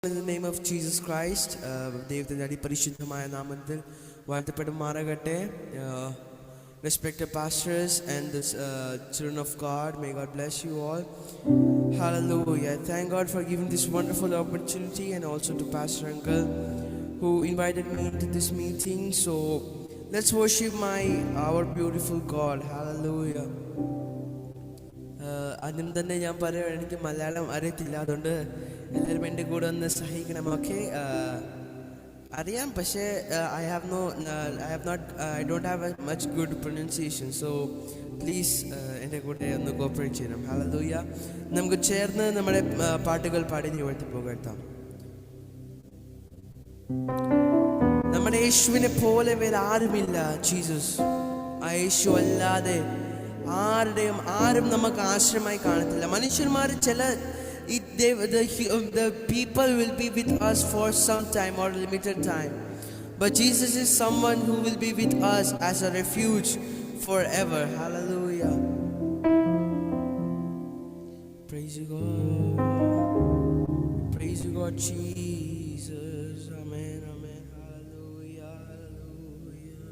In the name of Jesus Christ, ദൈവത്തിൻ്റെ അതിപരിശുദ്ധമായ നാമത്തിൽ വാഴ്ത്തപ്പെടുമാറാകട്ടെ. Respected pastors and the children of God, may God bless you all. Hallelujah. Thank God for giving this wonderful opportunity, and also to Pastor Uncle who invited me to this meeting. So let's worship our beautiful God. Hallelujah. ആദ്യം തന്നെ ഞാൻ പറയാം, എനിക്ക് മലയാളം അറിയത്തില്ല, അതുകൊണ്ട് എല്ലാവരും എൻ്റെ കൂടെ ഒന്ന് സഹിക്കണം. ഓക്കെ, അറിയാം, പക്ഷേ I don't have a much good pronunciation, so please എൻ്റെ കൂടെ ഒന്ന് കോപ്പറേറ്റ് ചെയ്യണം. ഹല്ലേലൂയ. നമുക്ക് ചേർന്ന് നമ്മുടെ പാട്ടുകൾ പാടി ഉയർത്തി പോകത്താം. നമ്മുടെ യേശുവിനെ പോലെ വേറെ ആരുമില്ല. ജീസസ്, ആ യേശു അല്ലാതെ ആരും നമുക്ക് ആശ്രയമായി കാണത്തില്ല. മനുഷ്യന്മാർ the people will be with us for some time or limited time, but Jesus is someone who will be with us as a refuge forever. Hallelujah. Praise you God, praise you God Jesus. Amen, amen. Hallelujah, hallelujah.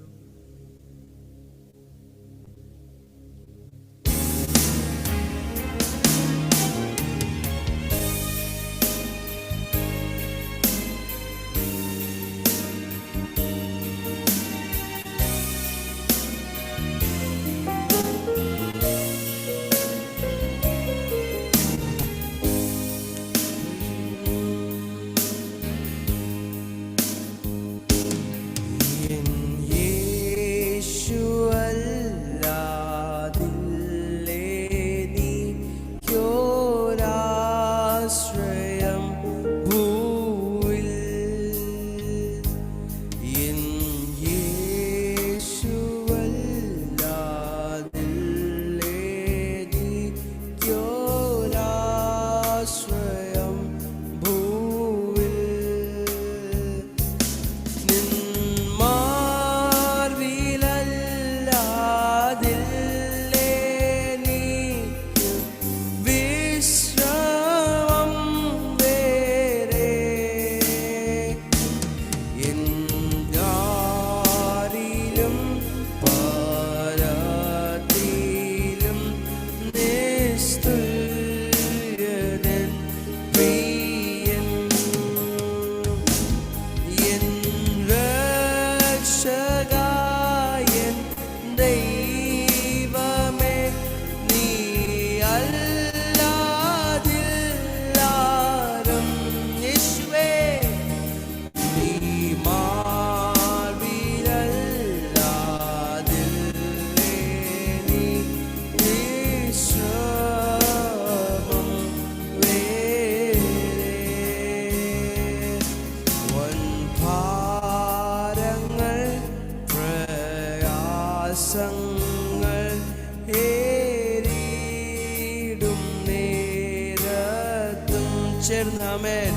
Amen.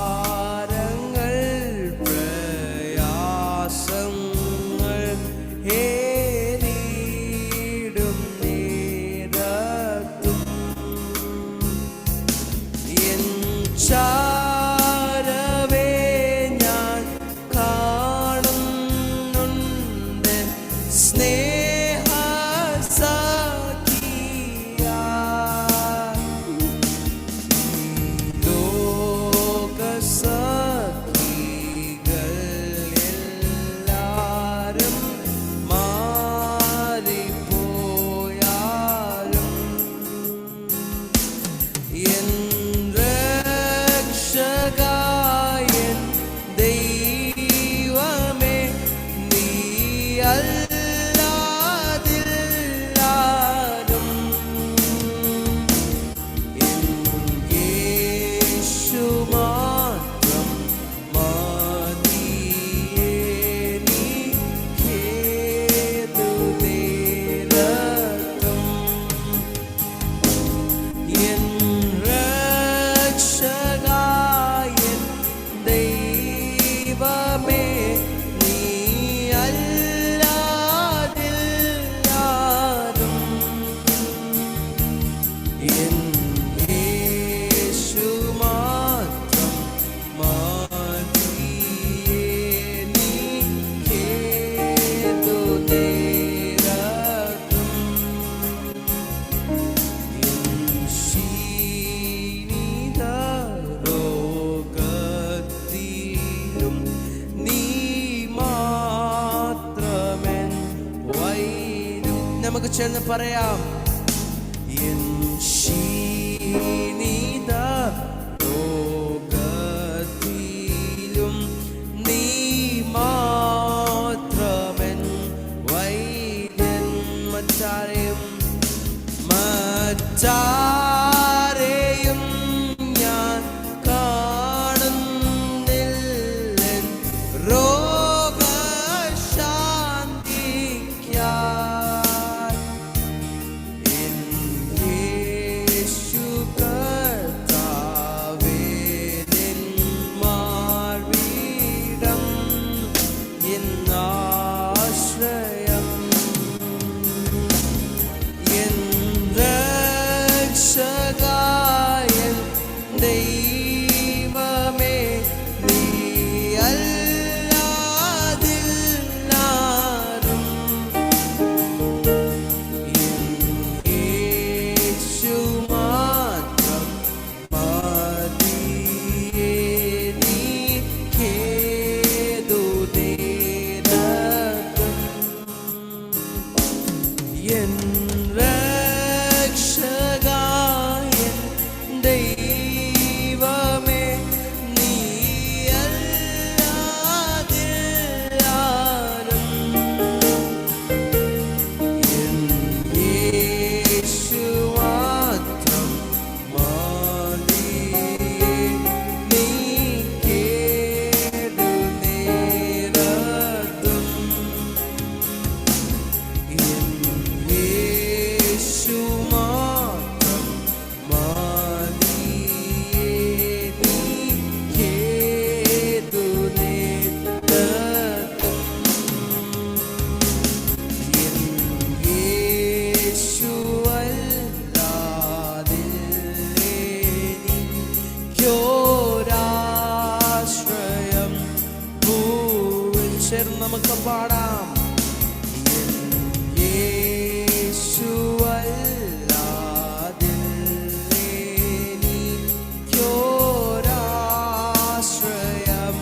ഭാരങ്ങൾ പ്രയാസങ്ങൾ ഏറിടും നേരത്തും N ചാരവേ ഞാൻ കാണുന്നുണ്ട് സ്നേഹ സഖിയാ. നമുക്ക് ചേർന്ന് പറയാം. N ക്ഷീണിത രോഗത്തിലും നീ മാത്രമൻ വൈദ്യൻ. മറ്റാരെയും ഞാൻ കാണുന്നില്ലൻ രോഗശാന്തിക്കായി. എൻ യേശു കർത്താവേ നിൻ മാർവീടം എൻ ആശ്രയം. എൻ രക്ഷകൻ ദൈവമേ നീ അല്ലാതില്ലാരും. എൻ യേശു മാത്രം മതിയേ എനിക്കേതു നേരത്തും. എൻ രക്ഷകൻ ദൈവമേ നീ അല്ലാതില്ലാരും. എൻ യേശു മാത്രം മതിയേ എനിക്കേതു നേരത്തും. എൻ യേശു മാത്രം മതിയേ എനിക്കേതു നേരത്തും. എൻ യേശു അല്ലാതില്ലെനിക്കൊരാശ്രയം ഭൂവിൽ. ചേർന്ന് നമുക്ക് പാടാം. എൻ യേശു അല്ലാതില്ലെനിക്കൊരാശ്രയം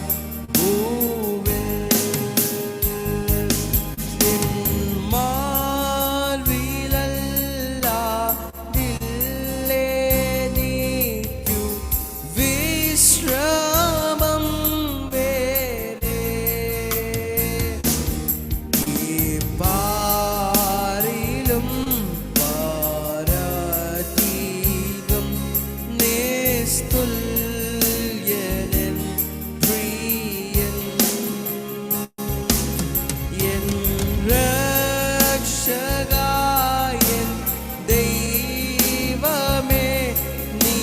ഭൂവിൽ. നിൻ മാർവിലല്ലാതില്ലെനിക്കു വിശ്രമം വേറെ. ഈ പാരിലും പാരത്തിലും നിസ്തുല്യനൻ പ്രിയൻ. എൻ രക്ഷകൻ ദൈവമേ നീ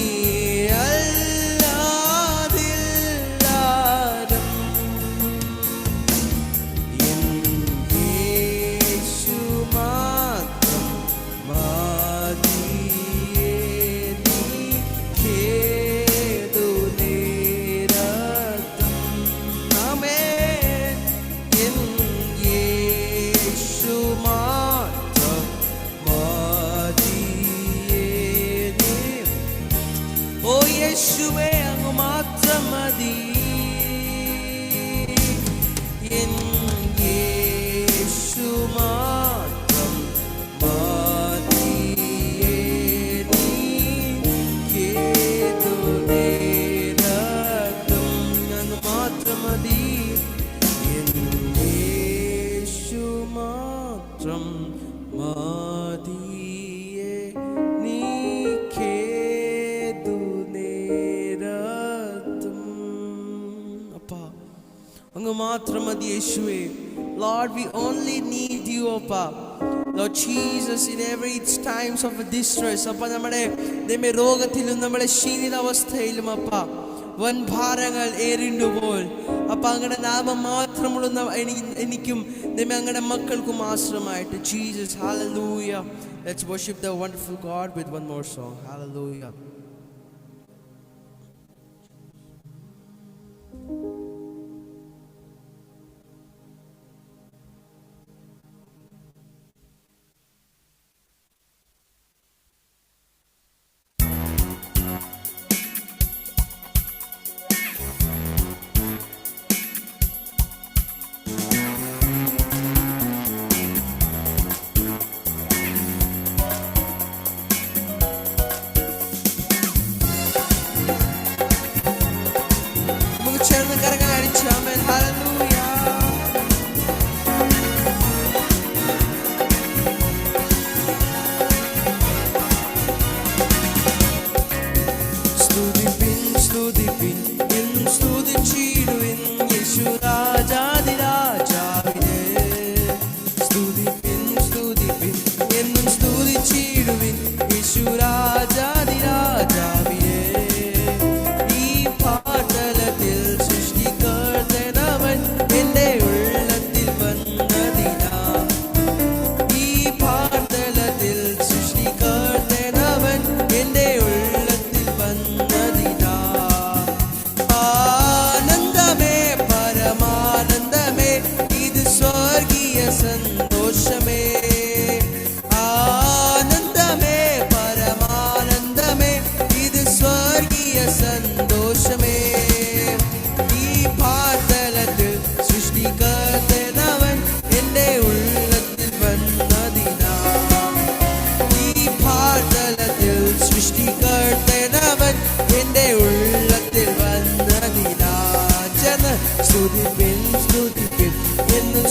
അല്ലാതില്ലാരും. എൻ യേശു മാത്രം മതിയേ എനിക്കേതു നേരത്തും. ആമേൻ. എൻ യേശു മാത്രം മതിയേ നീ- ഓ യേശുവേ അങ്ങ് മാത്രം മതി. എൻ യേശു മാത്രം മതിയേ എനിക്കേതു നേരത്തും. അങ്ങ് മാത്രം മതി. എൻ യേശു മാത്രം മതിയേ എനിക്കേതു നേരത്തും. അപ്പാ അങ്ങ് മാത്രം മതി യേശുവേ. Lord, we only need you, Appa. Lord Jesus, in every times of distress, Appa, നമ്മുടെ ദൈവമേ രോഗത്തിലും നമ്മുടെ ക്ഷീണിതാവസ്ഥയിലും അപ്പ വൻ ഭാരങ്ങൾ ഏറിണ്ടുപോൽ അപ്പ അങ്ങയുടെ നാമം മാത്രമുള്ള എനിക്കും ദൈവമേ അങ്ങയുടെ മക്കൾക്കും ആശ്രയമായിട്ട്. Jesus, hallelujah. Let's worship the wonderful God with one more song. Hallelujah.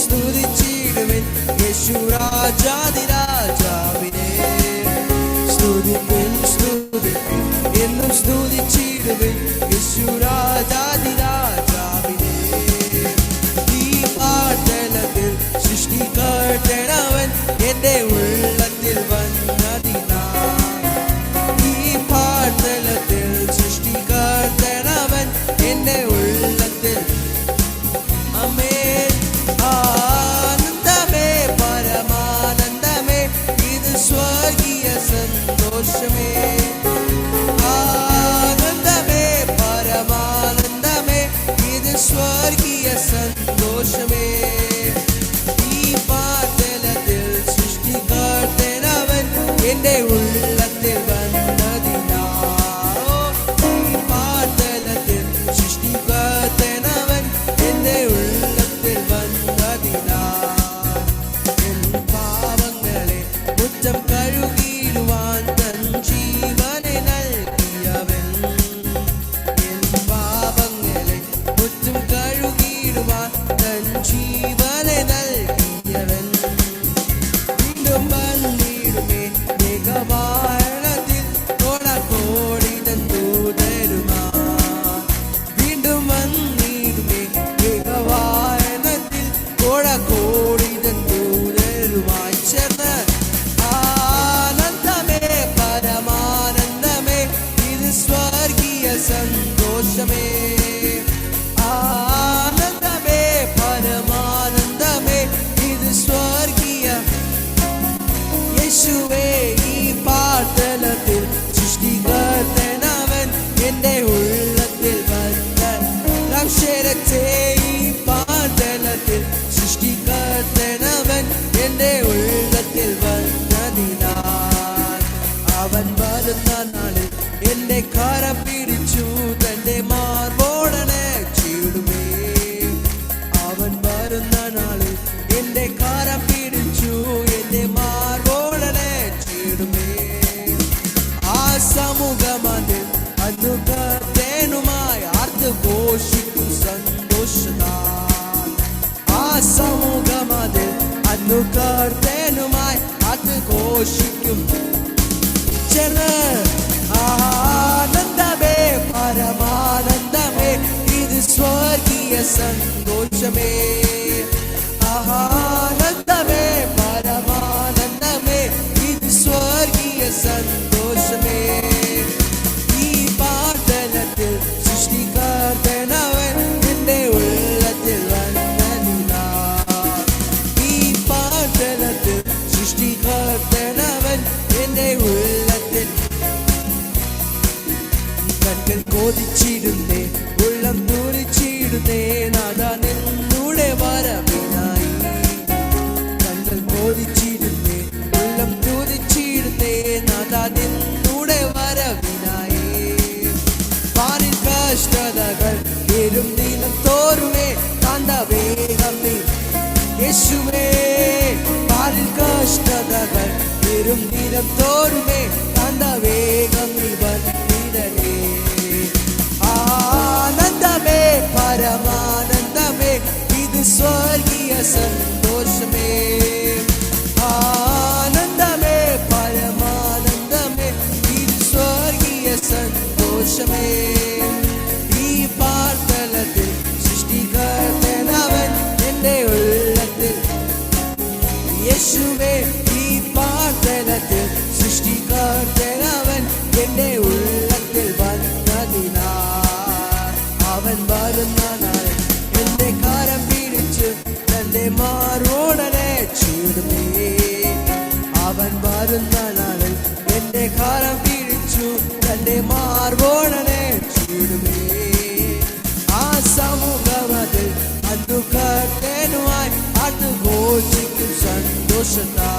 സ്തുതിച്ചിടുവിൻ യേശുരാജാതിരാജാവിനെ. സ്തുതിപ്പിൻ സ്തുതിപ്പിൻ എന്നും സ്തുതിച്ചിടുവിൻ യേശുരാജാതിരാജാവിനെ. ഈ പാട്ടലത്തിൽ സൃഷ്ടിക്കർത്തനവൻ എന്റെ ഉള്ളത്തിൽ വന്നതിനാ. ഈ പാട്ടലത്തിൽ സൃഷ്ടിക്കർത്തനവൻ എന്റെ ഉള്ളത്തിൽ. ആമേൻ. ആനന്ദമേ പരമാനന്ദമേ ഇത് സ്വർഗീയ സന്തോഷമേ. ആനന്ദമേ പരമാനന്ദമേ ഇത് സ്വർഗീയ സന്തോഷമേ. ഈ പാതലത്തിൽ സൃഷ്ടിക്കർത്തനവൻ എന്റെ ഉള്ളത്തിൽ വന്നതിനാ. ഈ പാതലത്തിൽ സൃഷ്ടിക്കർത്തനവൻ എന്റെ ഉള്ളത്തിൽ വന്നതിനാ. എൻ പാവങ്ങളെ കുറ്റം കഴുകിടുവാൻ തൻ ജീവനെ നൽകിയവൻ. എൻ പാവങ്ങളെ കുറ്റം കഴുകിടുവാൻ തൻ ജീവനെ നൽകിയവൻ. വീണ്ടും വന്നിടുമേ മേഘവാഹനത്തിൽ കോടാകോടി തൻ ദൂതരുമാ. വീണ്ടും വന്നിടുമേ മേഘവാഹനത്തിൽ കോടാകോടി തൻ ദൂതരുമായി ചേർന്ന്. ആനന്ദമേ പരമാനന്ദമേ ഇത് സ്വർഗീയ സന്തോഷമേ. ആനന്ദമേ പരമാനന്ദമേ ഇത് സ്വർഗീയ. യേശുവേ ഈ പാതലത്തിൽ സൃഷ്ടികർത്തനവൻ എന്റെ ഉള്ളത്തിൽ വന്ന. അക്ഷരത്തെ ഈ പാതലത്തിൽ സൃഷ്ടികർത്തനവൻ എന്റെ ഉള്ളത്തിൽ വന്നതിനാൽ. അവൻ വരുന്ന നാളിൽ എന്റെ കരം പിടിച്ചു തന്റെ മാർബോടനെ ചീടുമേ. അവൻ വരുന്ന നാളിൽ എന്റെ കരം പിടിച്ചു എന്റെ മാർബോടനെ ചീടുമേ. ആ സമൂഹമതിൽ അന്നു കർത്തനുമായി ആർത്ത് ഘോഷിക്കും സന്തോഷത്താൽ. ആ സമൂഹമതിൽ അന്നു കർത്തനുമായി ആർത്ത് ഘോഷിക്കും. ചേർന്ന് ആനന്ദമേ പരമാനന്ദമേ ഇത് സ്വർഗീയ സന്തോഷമേ. ആനന്ദമേ പരമാനന്ദമേ ഇത് സ്വർഗീയ സന്തോഷമേ. ഈ പാതലത്തിൽ സൃഷ്ടികർത്തനവൻ എന്റെ ഉള്ളത്തിൽ വന്നതിനാ. ഈ പാതലത്തിൽ സൃഷ്ടികർത്തനവൻ എന്റെ ഉള്ളത്തിൽ. കണ്ണിൽ കൊതിച്ചിടുന്നേ ഉള്ളം തുടിച്ചിടുന്നേ നാഥാ നിന്നുടെ വരവിനായി. കണ്ണിൽ കൊതിച്ചിടുന്നേ ഉള്ളം തുടിച്ചിടുന്നേ നാഥാ നിന്നുടെ വരവിനായി. പാരിൽ കഷ്ടതകൾ വരും ദിനം തോറുമേ കാന്ത വേഗം നീ യേശുവേ. പാരിൽ കഷ്ടതകൾ വരും ദിനം തോറുമേ കാന്ത വേഗം നീ വന്നിടലേ. ആനന്ദമേ പരമാനന്ദമേ ഇത് സ്വർഗീയ സന്തോഷമേ. ആനന്ദമേ പരമാനന്ദമേ ഇത് സ്വർഗീയ സന്തോഷമേ. ഈ പാതലത്തിൽ സൃഷ്ടികർത്തനവൻ എന്റെ ഉള്ളത്തിൽ. യേശുവേ ഈ പാതലത്തിൽ സൃഷ്ടികർത്തനവൻ എന്റെ ഉള്ളത്തിൽ വന്നതിനാൽ. അവൻ വരുന്ന നാൾ എന്റെ കരം പിടിച്ച് തന്റെ മാറോടനെ ചീടുമേ. അവൻ വരുന്ന നാളിൽ എന്റെ കരം പിടിച്ചു തന്റെ മാർബോടനെ ചീടുമേ. ആ സമൂഹമതിൽ അന്നു കർത്തനുമായി അത് ഘോഷിക്കും സന്തോഷത്താ.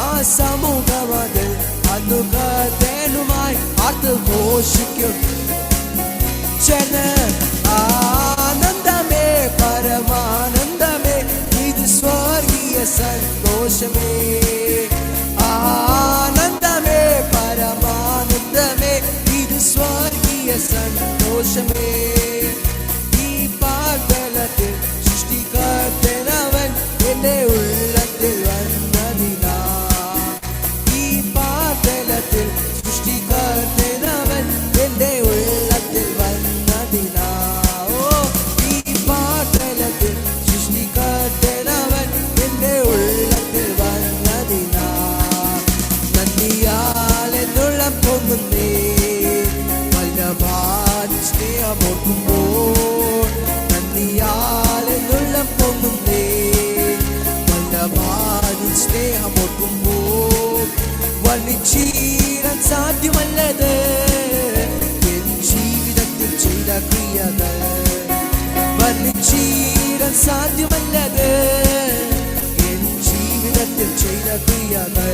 ആ സമൂഹമതിൽ അന്നു കർത്തനുമായി അത് ഘോഷിക്കും. ചേർന്ന് ആനന്ദമേ പരമാനന്ദമേ ഇത് സ്വർഗീയ സന്തോഷമേ. ആനന്ദമേ പരമാനന്ദമേ ഇത് സ്വർഗീയ സന്തോഷമേ. ഈ പാതലത്തിൽ സൃഷ്ടികർത്തൻ വർണ്ണിച്ചീരാൻ സാധ്യമല്ലത് എൻ ജീവിതത്തിൽ ചെയ്ത ക്രിയകൾ. വർണ്ണിച്ചീരാൻ സാധ്യമല്ലത് എൻ ജീവിതത്തിൽ ചെയ്ത ക്രിയകൾ.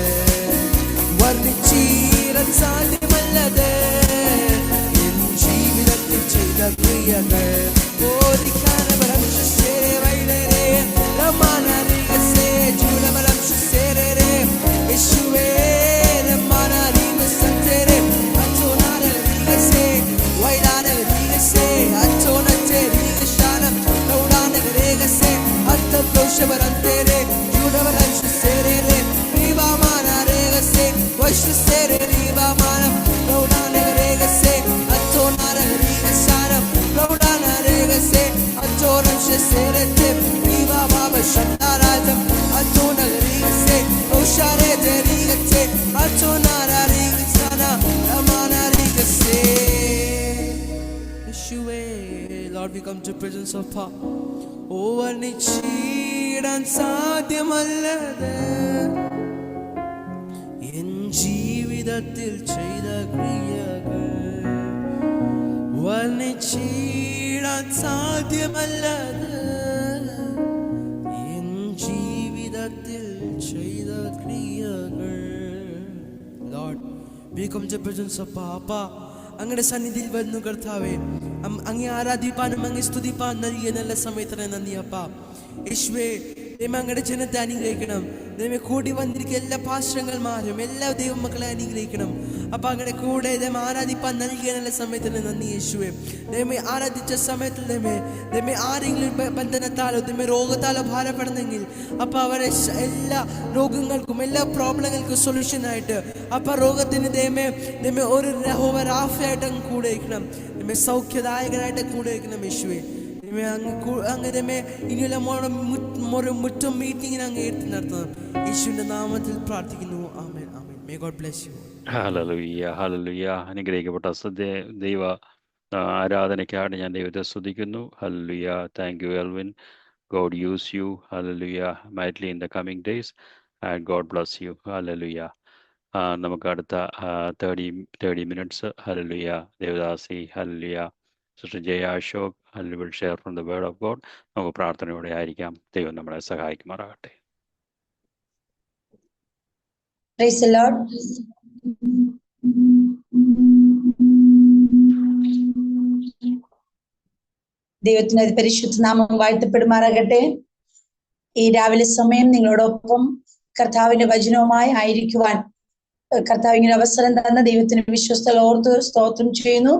വർണ്ണിച്ചീരാൻ സാധ്യമല്ലത് എൻ ജീവിതത്തിൽ ചെയ്ത ക്രിയകൾ. Lord, we come to the presence of power. വർണ്ണിച്ചീടാൻ സാധ്യമല്ലത് എൻ ജീവിതത്തിൽ ചെയ്ത ക്രിയകൾ. വർണ്ണിച്ചീടാൻ സാധ്യമല്ലത് എൻ ജീവിതത്തിൽ ചെയ്ത ക്രിയകൾ. Lord, we come to the presence of power. അങ്ങയുടെ സന്നിധിയിൽ വരുന്നു കർത്താവേ. അങ്ങേ ആരാധിപ്പാനും അങ്ങേ സ്തുതിപ്പാൻ നൽകിയ നല്ല സമയത്തിന് നന്ദി അപ്പ. യേശുവേ, ദൈവം അങ്ങയുടെ ജനത്തെ അനുഗ്രഹിക്കണം. ദൈവം കൂടി വന്നിരിക്കുന്ന എല്ലാ പാസ്റ്റർമാരും എല്ലാ ദൈവമക്കളെ അനുഗ്രഹിക്കണം അപ്പൊ. അങ്ങയുടെ കൂടെ ദൈവം ആരാധിപ്പാൻ നൽകിയ നല്ല സമയത്തിന് നന്ദി യേശുവേ. ദൈവമേ, ആരാധിച്ച സമയത്തിൽ ദൈവമേ ആരെങ്കിലും ബന്ധനത്താലോ ദൈവമേ രോഗത്താലോ ഭാരപ്പെടുന്നെങ്കിൽ അപ്പൊ അവരെ എല്ലാ രോഗങ്ങൾക്കും എല്ലാ പ്രോബ്ലങ്ങൾക്കും സൊല്യൂഷനായിട്ട് അപ്പൊ രോഗത്തിന് ദൈവമേ ഒരു റാഫയായിട്ട് അങ്ങ് കൂടെ വയ്ക്കണം. ദൈവമേ സൗഖ്യദായകനായിട്ട് കൂടെ വയ്ക്കണം യേശുവേ. അങ്ങ് ഇനിയുള്ള മുറ്റും മീറ്റിങ്ങിന് അങ്ങ് എടുത്ത് നടത്തണം. യേശുവിന്റെ നാമത്തിൽ പ്രാർത്ഥിക്കുന്നു. ആമേൻ, ആമേൻ. May God bless you. Hallelujah, hallelujah. അനുഗ്രഹിക്കപ്പെട്ട ദൈവ ആരാധനയ്ക്കായിട്ട് ഞാൻ ദൈവത്തെ സ്തുതിക്കുന്നു. Hallelujah. Thank you Elwyn. God use you, hallelujah, mightily in the coming days, and God bless you, hallelujah. നമുക്ക് അടുത്ത 30 minutes, hallelujah, devadasi, hallelujah, sister Jaya Ashok, hallelujah, will share from the word of God. നമുക്ക് പ്രാർത്ഥനയോടെ ആയിരിക്കാം. ദൈവം നമ്മളെ സഹായിക്കുമാറാകട്ടെ. Praise the Lord. ദൈവത്തിന്റെ പരിശുദ്ധ നാമം വാഴ്ത്തപ്പെടുമാറാകട്ടെ. ഈ രാവിലെ സമയം നിങ്ങളോടൊപ്പം കർത്താവിന്റെ വചനവുമായി ആയിരിക്കുവാൻ കർത്താവ് ഇങ്ങനെ അവസരം തന്ന ദൈവത്തിന് വിശ്വസ്ത ഓർത്ത് സ്തോത്രം ചെയ്യുന്നു.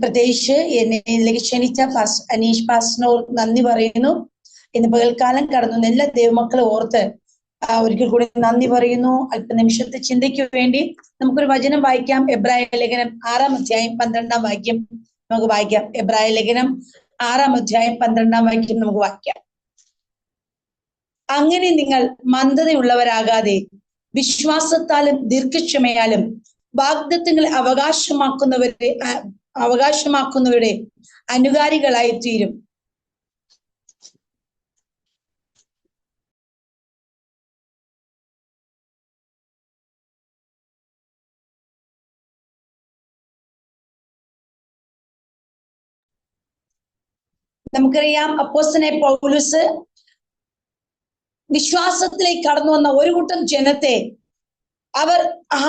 പ്രത്യേകിച്ച് എന്നെ ക്ഷണിച്ച അനീഷ് പാസ്റ്ററിനോട് നന്ദി പറയുന്നു. ഇന്ന് പകൽക്കാലം കടന്നു എല്ലാ ദൈവമക്കളെ ഓർത്ത് ഒരിക്കൽ കൂടി നന്ദി പറയുന്നു. അല്പനിമിഷത്തെ ചിന്തയ്ക്ക് വേണ്ടി നമുക്കൊരു വചനം വായിക്കാം. എബ്രായ ലേഖനം 6-ാം അധ്യായം 12-ാം വാക്യം നമുക്ക് വായിക്കാം. എബ്രായ ലേഖനം 6-ാം അധ്യായം 12-ാം വാക്യം നമുക്ക് വായിക്കാം. അങ്ങനെ നിങ്ങൾ മന്ദതയുള്ളവരാകാതെ വിശ്വാസത്താലും ദീർഘക്ഷമയാലും വാഗ്ദത്തങ്ങൾ അവകാശമാക്കുന്നവരുടെ അനുകാരികളായി തീരും. നമുക്കറിയാം, അപ്പോസ്തലനായ പൗലോസ് വിശ്വാസത്തിലേക്ക് കടന്നു വന്ന ഒരു കൂട്ടം ജനത്തെ അവർ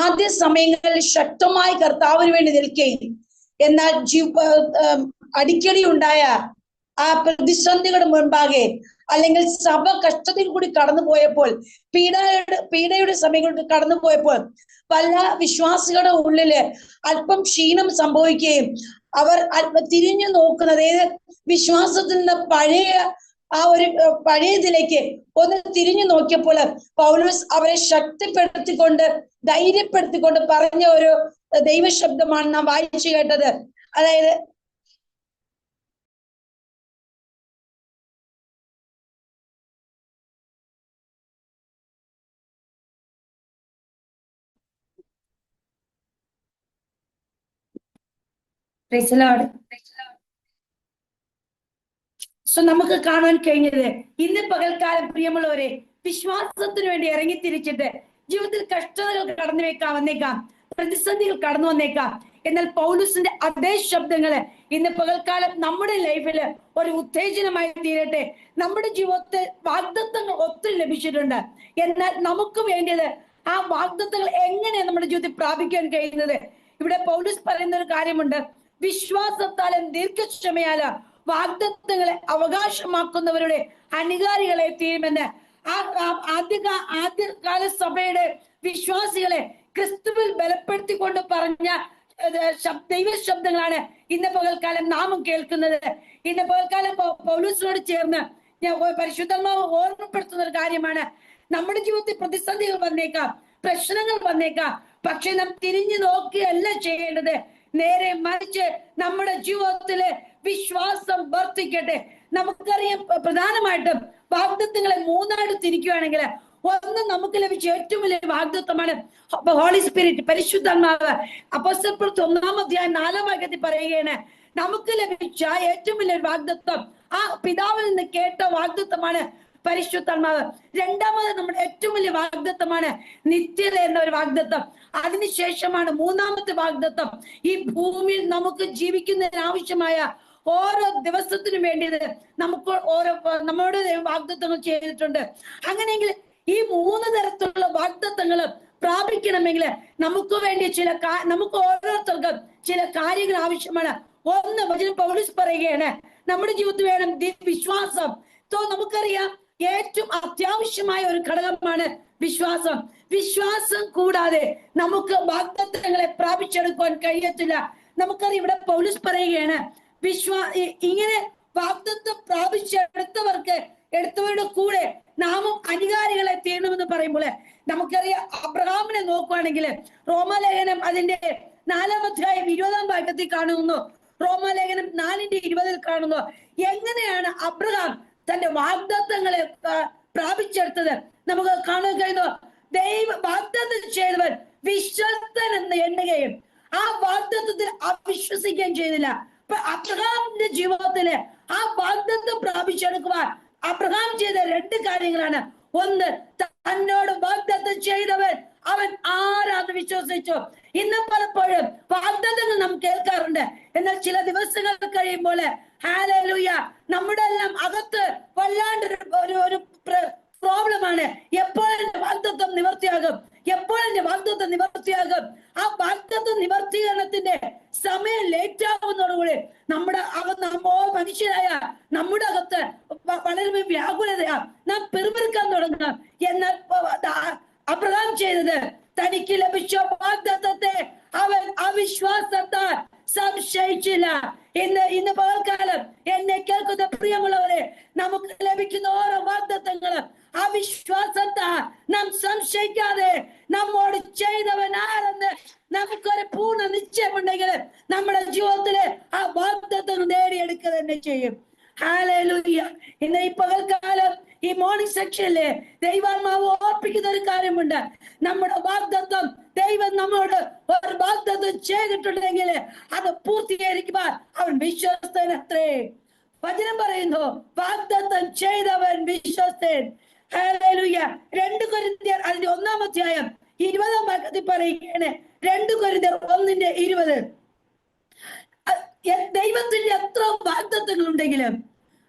ആദ്യ സമയങ്ങളിൽ ശക്തമായി കർത്താവിന് വേണ്ടി നിൽക്കുകയും എന്നാൽ അടിക്കടി ഉണ്ടായ ആ പ്രതിസന്ധികളുടെ മുൻപാകെ അല്ലെങ്കിൽ സഭ കഷ്ടതയിൽ കൂടി കടന്നു പോയപ്പോൾ പീഡയുടെ സമയങ്ങളിൽ കടന്നു പോയപ്പോൾ പല വിശ്വാസികളുടെ ഉള്ളില് അല്പം ക്ഷീണം സംഭവിക്കുകയും അവർ തിരിഞ്ഞു നോക്കുന്നത്, അതായത് വിശ്വാസത്തിൽ നിന്ന് പഴയതിലേക്ക് ഒന്ന് തിരിഞ്ഞു നോക്കിയപ്പോൾ പൗലോസ് അവരെ ശക്തിപ്പെടുത്തിക്കൊണ്ട് ധൈര്യപ്പെടുത്തിക്കൊണ്ട് പറഞ്ഞ ഒരു ദൈവശബ്ദമാണ് നാം വായിച്ചു കേട്ടത്. അതായത് നമുക്ക് കാണാൻ കഴിഞ്ഞത് ഇന്ന് പകൽക്കാലം പ്രിയമുള്ളവരെ വിശ്വാസത്തിന് വേണ്ടി ഇറങ്ങിത്തിരിച്ചിട്ട് ജീവിതത്തിൽ കഷ്ടതകൾ കടന്നു വന്നേക്കാം, പ്രതിസന്ധികൾ കടന്നു വന്നേക്കാം. എന്നാൽ പൗലോസിന്റെ അതേ ശബ്ദങ്ങള് ഇന്ന് പകൽക്കാലം നമ്മുടെ ലൈഫില് ഒരു ഉത്തേജനമായി തീരട്ടെ. നമ്മുടെ ജീവിതത്തിൽ വാഗ്ദത്തങ്ങൾ ഒത്തിരി ലഭിച്ചിട്ടുണ്ട്. എന്നാൽ നമുക്ക് വേണ്ടിയത് ആ വാഗ്ദത്തങ്ങൾ എങ്ങനെ നമ്മുടെ ജീവിതത്തിൽ പ്രാപിക്കാൻ കഴിയുന്നത്? ഇവിടെ പൗലോസ് പറയുന്ന ഒരു കാര്യമുണ്ട്, വിശ്വാസത്താലും ദീർഘക്ഷമയാല വാഗ്ദത്തങ്ങളെ അവകാശമാക്കുന്നവരുടെ അനുകാരികളെ തീരുമെന്ന്. ആദ്യകാല സഭയുടെ വിശ്വാസികളെ ക്രിസ്തുവിൽ ബലപ്പെടുത്തിക്കൊണ്ട് പറഞ്ഞ ദൈവ ശബ്ദങ്ങളാണ് ഇന്ന് പകൽക്കാലം നാമും കേൾക്കുന്നത്. ഇന്ന് പകൽക്കാലം പൗലോസിനോട് ചേർന്ന് ഞാൻ പരിശുദ്ധാത്മാവ് ഓർമ്മപ്പെടുത്തുന്ന ഒരു കാര്യമാണ്, നമ്മുടെ ജീവിതത്തിൽ പ്രതിസന്ധികൾ വന്നേക്കാം, പ്രശ്നങ്ങൾ വന്നേക്കാം. പക്ഷെ നാം തിരിഞ്ഞു നോക്കുകയല്ല ചെയ്യേണ്ടത്, നേരെ മറിച്ച് നമ്മുടെ ജീവിതത്തിലെ വിശ്വാസം വർദ്ധിക്കട്ടെ. നമുക്കറിയാം, പ്രധാനമായിട്ടും വാഗ്ദത്തങ്ങളെ മൂന്നായിട്ട് തിരിക്കുകയാണെങ്കിൽ, ഒന്ന് നമുക്ക് ലഭിച്ച ഏറ്റവും വലിയ വാഗ്ദത്തമാണ് ഹോളി സ്പിരിറ്റ്, പരിശുദ്ധാത്മാവ്. അപ്പോസ്തലർ പ്രവൃത്തി 1-ാം അധ്യായം 4-ാം വാക്യത്തിൽ പറയുകയാണ്, നമുക്ക് ലഭിച്ച ഏറ്റവും വലിയൊരു വാഗ്ദത്തം ആ പിതാവിൽ നിന്ന് കേട്ട വാഗ്ദത്തമാണ് പരിശുദ്ധാത്മാവ്. രണ്ടാമത് നമ്മുടെ ഏറ്റവും വലിയ വാഗ്ദത്തമാണ് നിത്യത എന്ന ഒരു വാഗ്ദത്തം. അതിനുശേഷമാണ് മൂന്നാമത്തെ വാഗ്ദത്തം, ഈ ഭൂമിയിൽ നമുക്ക് ജീവിക്കുന്നതിന് ആവശ്യമായ ഓരോ ദിവസത്തിനും വേണ്ടിയത് നമുക്ക് നമ്മോട് വാഗ്ദത്തങ്ങൾ ചെയ്തിട്ടുണ്ട്. അങ്ങനെയെങ്കിൽ ഈ 3 തരത്തിലുള്ള വാഗ്ദത്തങ്ങൾ പ്രാപിക്കണമെങ്കിൽ നമുക്ക് വേണ്ടി നമുക്ക് ഓരോരുത്തർക്കും ചില കാര്യങ്ങൾ ആവശ്യമാണ്. ഒന്ന്, വചനം പൗലോസ് പറയുകയാണ്, നമ്മുടെ ജീവിതത്തിൽ വേണം വിശ്വാസം. നമുക്കറിയാം, ഏറ്റവും അത്യാവശ്യമായ ഒരു ഘടകമാണ് വിശ്വാസം. വിശ്വാസം കൂടാതെ നമുക്ക് വാഗ്ദത്തങ്ങളെ പ്രാപിച്ചെടുക്കുവാൻ കഴിയത്തില്ല. നമുക്കറിയാം, ഇവിടെ പൗലോസ് പറയുകയാണ്, ഇങ്ങനെ വാഗ്ദത്തം എടുത്തവരുടെ കൂടെ നാമും അനുകാരികളെ തീരണമെന്ന് പറയുമ്പോൾ നമുക്കറിയാം, അബ്രഹാമിനെ നോക്കുകയാണെങ്കിൽ റോമാലേഖനം അതിന്റെ 4-ാം അധ്യായം 20-ാം വാക്യത്തിൽ കാണുന്നു, റോമാലേഖനം 4:20 കാണുന്നു, എങ്ങനെയാണ് അബ്രഹാം തന്റെ വാഗ്ദത്തങ്ങളെ പ്രാപിച്ചെടുത്തത് നമുക്ക് കാണാൻ കഴിയുന്നു. വാഗ്ദത്തം ചെയ്തവൻ വിശ്വസ്തൻ എന്ന് എണ്ണുകയും ആ വാഗ്ദത്തത്തിൽ അവിശ്വസിക്കുകയും ചെയ്തില്ല. അപ്പൊ അബ്രഹാമിന്റെ ജീവിതത്തില് ആ വാഗ്ദത്തം പ്രാപിച്ചെടുക്കുവാൻ അബ്രഹാം ചെയ്ത 2 കാര്യങ്ങളാണ്. ഒന്ന്, തന്നോട് വാഗ്ദത്തം ചെയ്തവൻ അവൻ ആരാന്ന് വിശ്വസിച്ചു. ഇന്ന് പലപ്പോഴും വാഗ്ദത്തങ്ങൾ നാം കേൾക്കാറുണ്ട്, എന്നാൽ ചില ദിവസങ്ങൾ കഴിയുമ്പോൾ ഹല്ലേലൂയ നമ്മുടെ എല്ലാം അകത്ത് വല്ലാണ്ട് ഒരു പ്രോബ്ലമാണ്. എപ്പോഴെന്റെ വാഗ്ദത്തം നിവർത്തിയാകും, എപ്പോഴെന്റെ വാഗ്ദത്തം നിവർത്തിയാകും? ആ വാഗ്ദത്തം നിവർത്തീകരണത്തിന്റെ സമയം ലേറ്റ് ആവുന്നതോടുകൂടി നമ്മുടെ മനുഷ്യരായ നമ്മുടെ അകത്ത് വളരെ വ്യാകുലതയാ, നാം പെരുമെടുക്കാൻ തുടങ്ങാം. എന്നാൽ അബ്രഹാം ചെയ്തത്, തനിക്ക് ലഭിച്ച വാഗ്ദത്തത്തെ അവൻ അവിശ്വാസത്താൽ സംശയിച്ചില്ല. ഇന്ന് പകൽക്കാലം എന്നെ കേൾക്കുന്ന പ്രിയമുള്ളവരെ, നമുക്ക് ലഭിക്കുന്ന ഓരോ വാഗ്ദത്തങ്ങളും അവിശ്വാസത്താൽ നാം സംശയിക്കാതെ നമ്മോട് ചെയ്തവൻ ആരെന്ന് നമുക്കൊരു പൂർണ്ണ നിശ്ചയമുണ്ടെങ്കിൽ നമ്മുടെ ജീവിതത്തില് ആ വാഗ്ദത്തങ്ങൾ നേടിയെടുക്കുക തന്നെ ചെയ്യും. ഹല്ലേലൂയ. ഇന്ന് ഈ പകൽക്കാലം ഈ മോർണിംഗ് സെക്ഷനിലെ ദൈവാത്മാവ് ഓർപ്പിക്കുന്ന ഒരു കാര്യമുണ്ട്, നമ്മുടെ വാഗ്ദത്തം, ദൈവം നമ്മോട് ഒരു വാഗ്ദത്തം ചെയ്തിട്ടുണ്ടെങ്കിൽ അത് പൂർത്തീകരിക്കുവാൻ അവൻ വിശ്വസ്തനത്രേ. വചനം പറയുന്നു, വാഗ്ദത്തം ചെയ്തവൻ വിശ്വസ്തൻ. ഹല്ലേലൂയ. 2 കൊരിന്ത്യർ അതിന്റെ 1-ാം അധ്യായം 20-ാം വാക്യത്തിൽ പറയുകയാണ്, 2 കൊരിന്ത്യർ 1:20. ദൈവത്തിന്റെ എത്ര വാഗ്ദത്തങ്ങൾ ഉണ്ടെങ്കിലും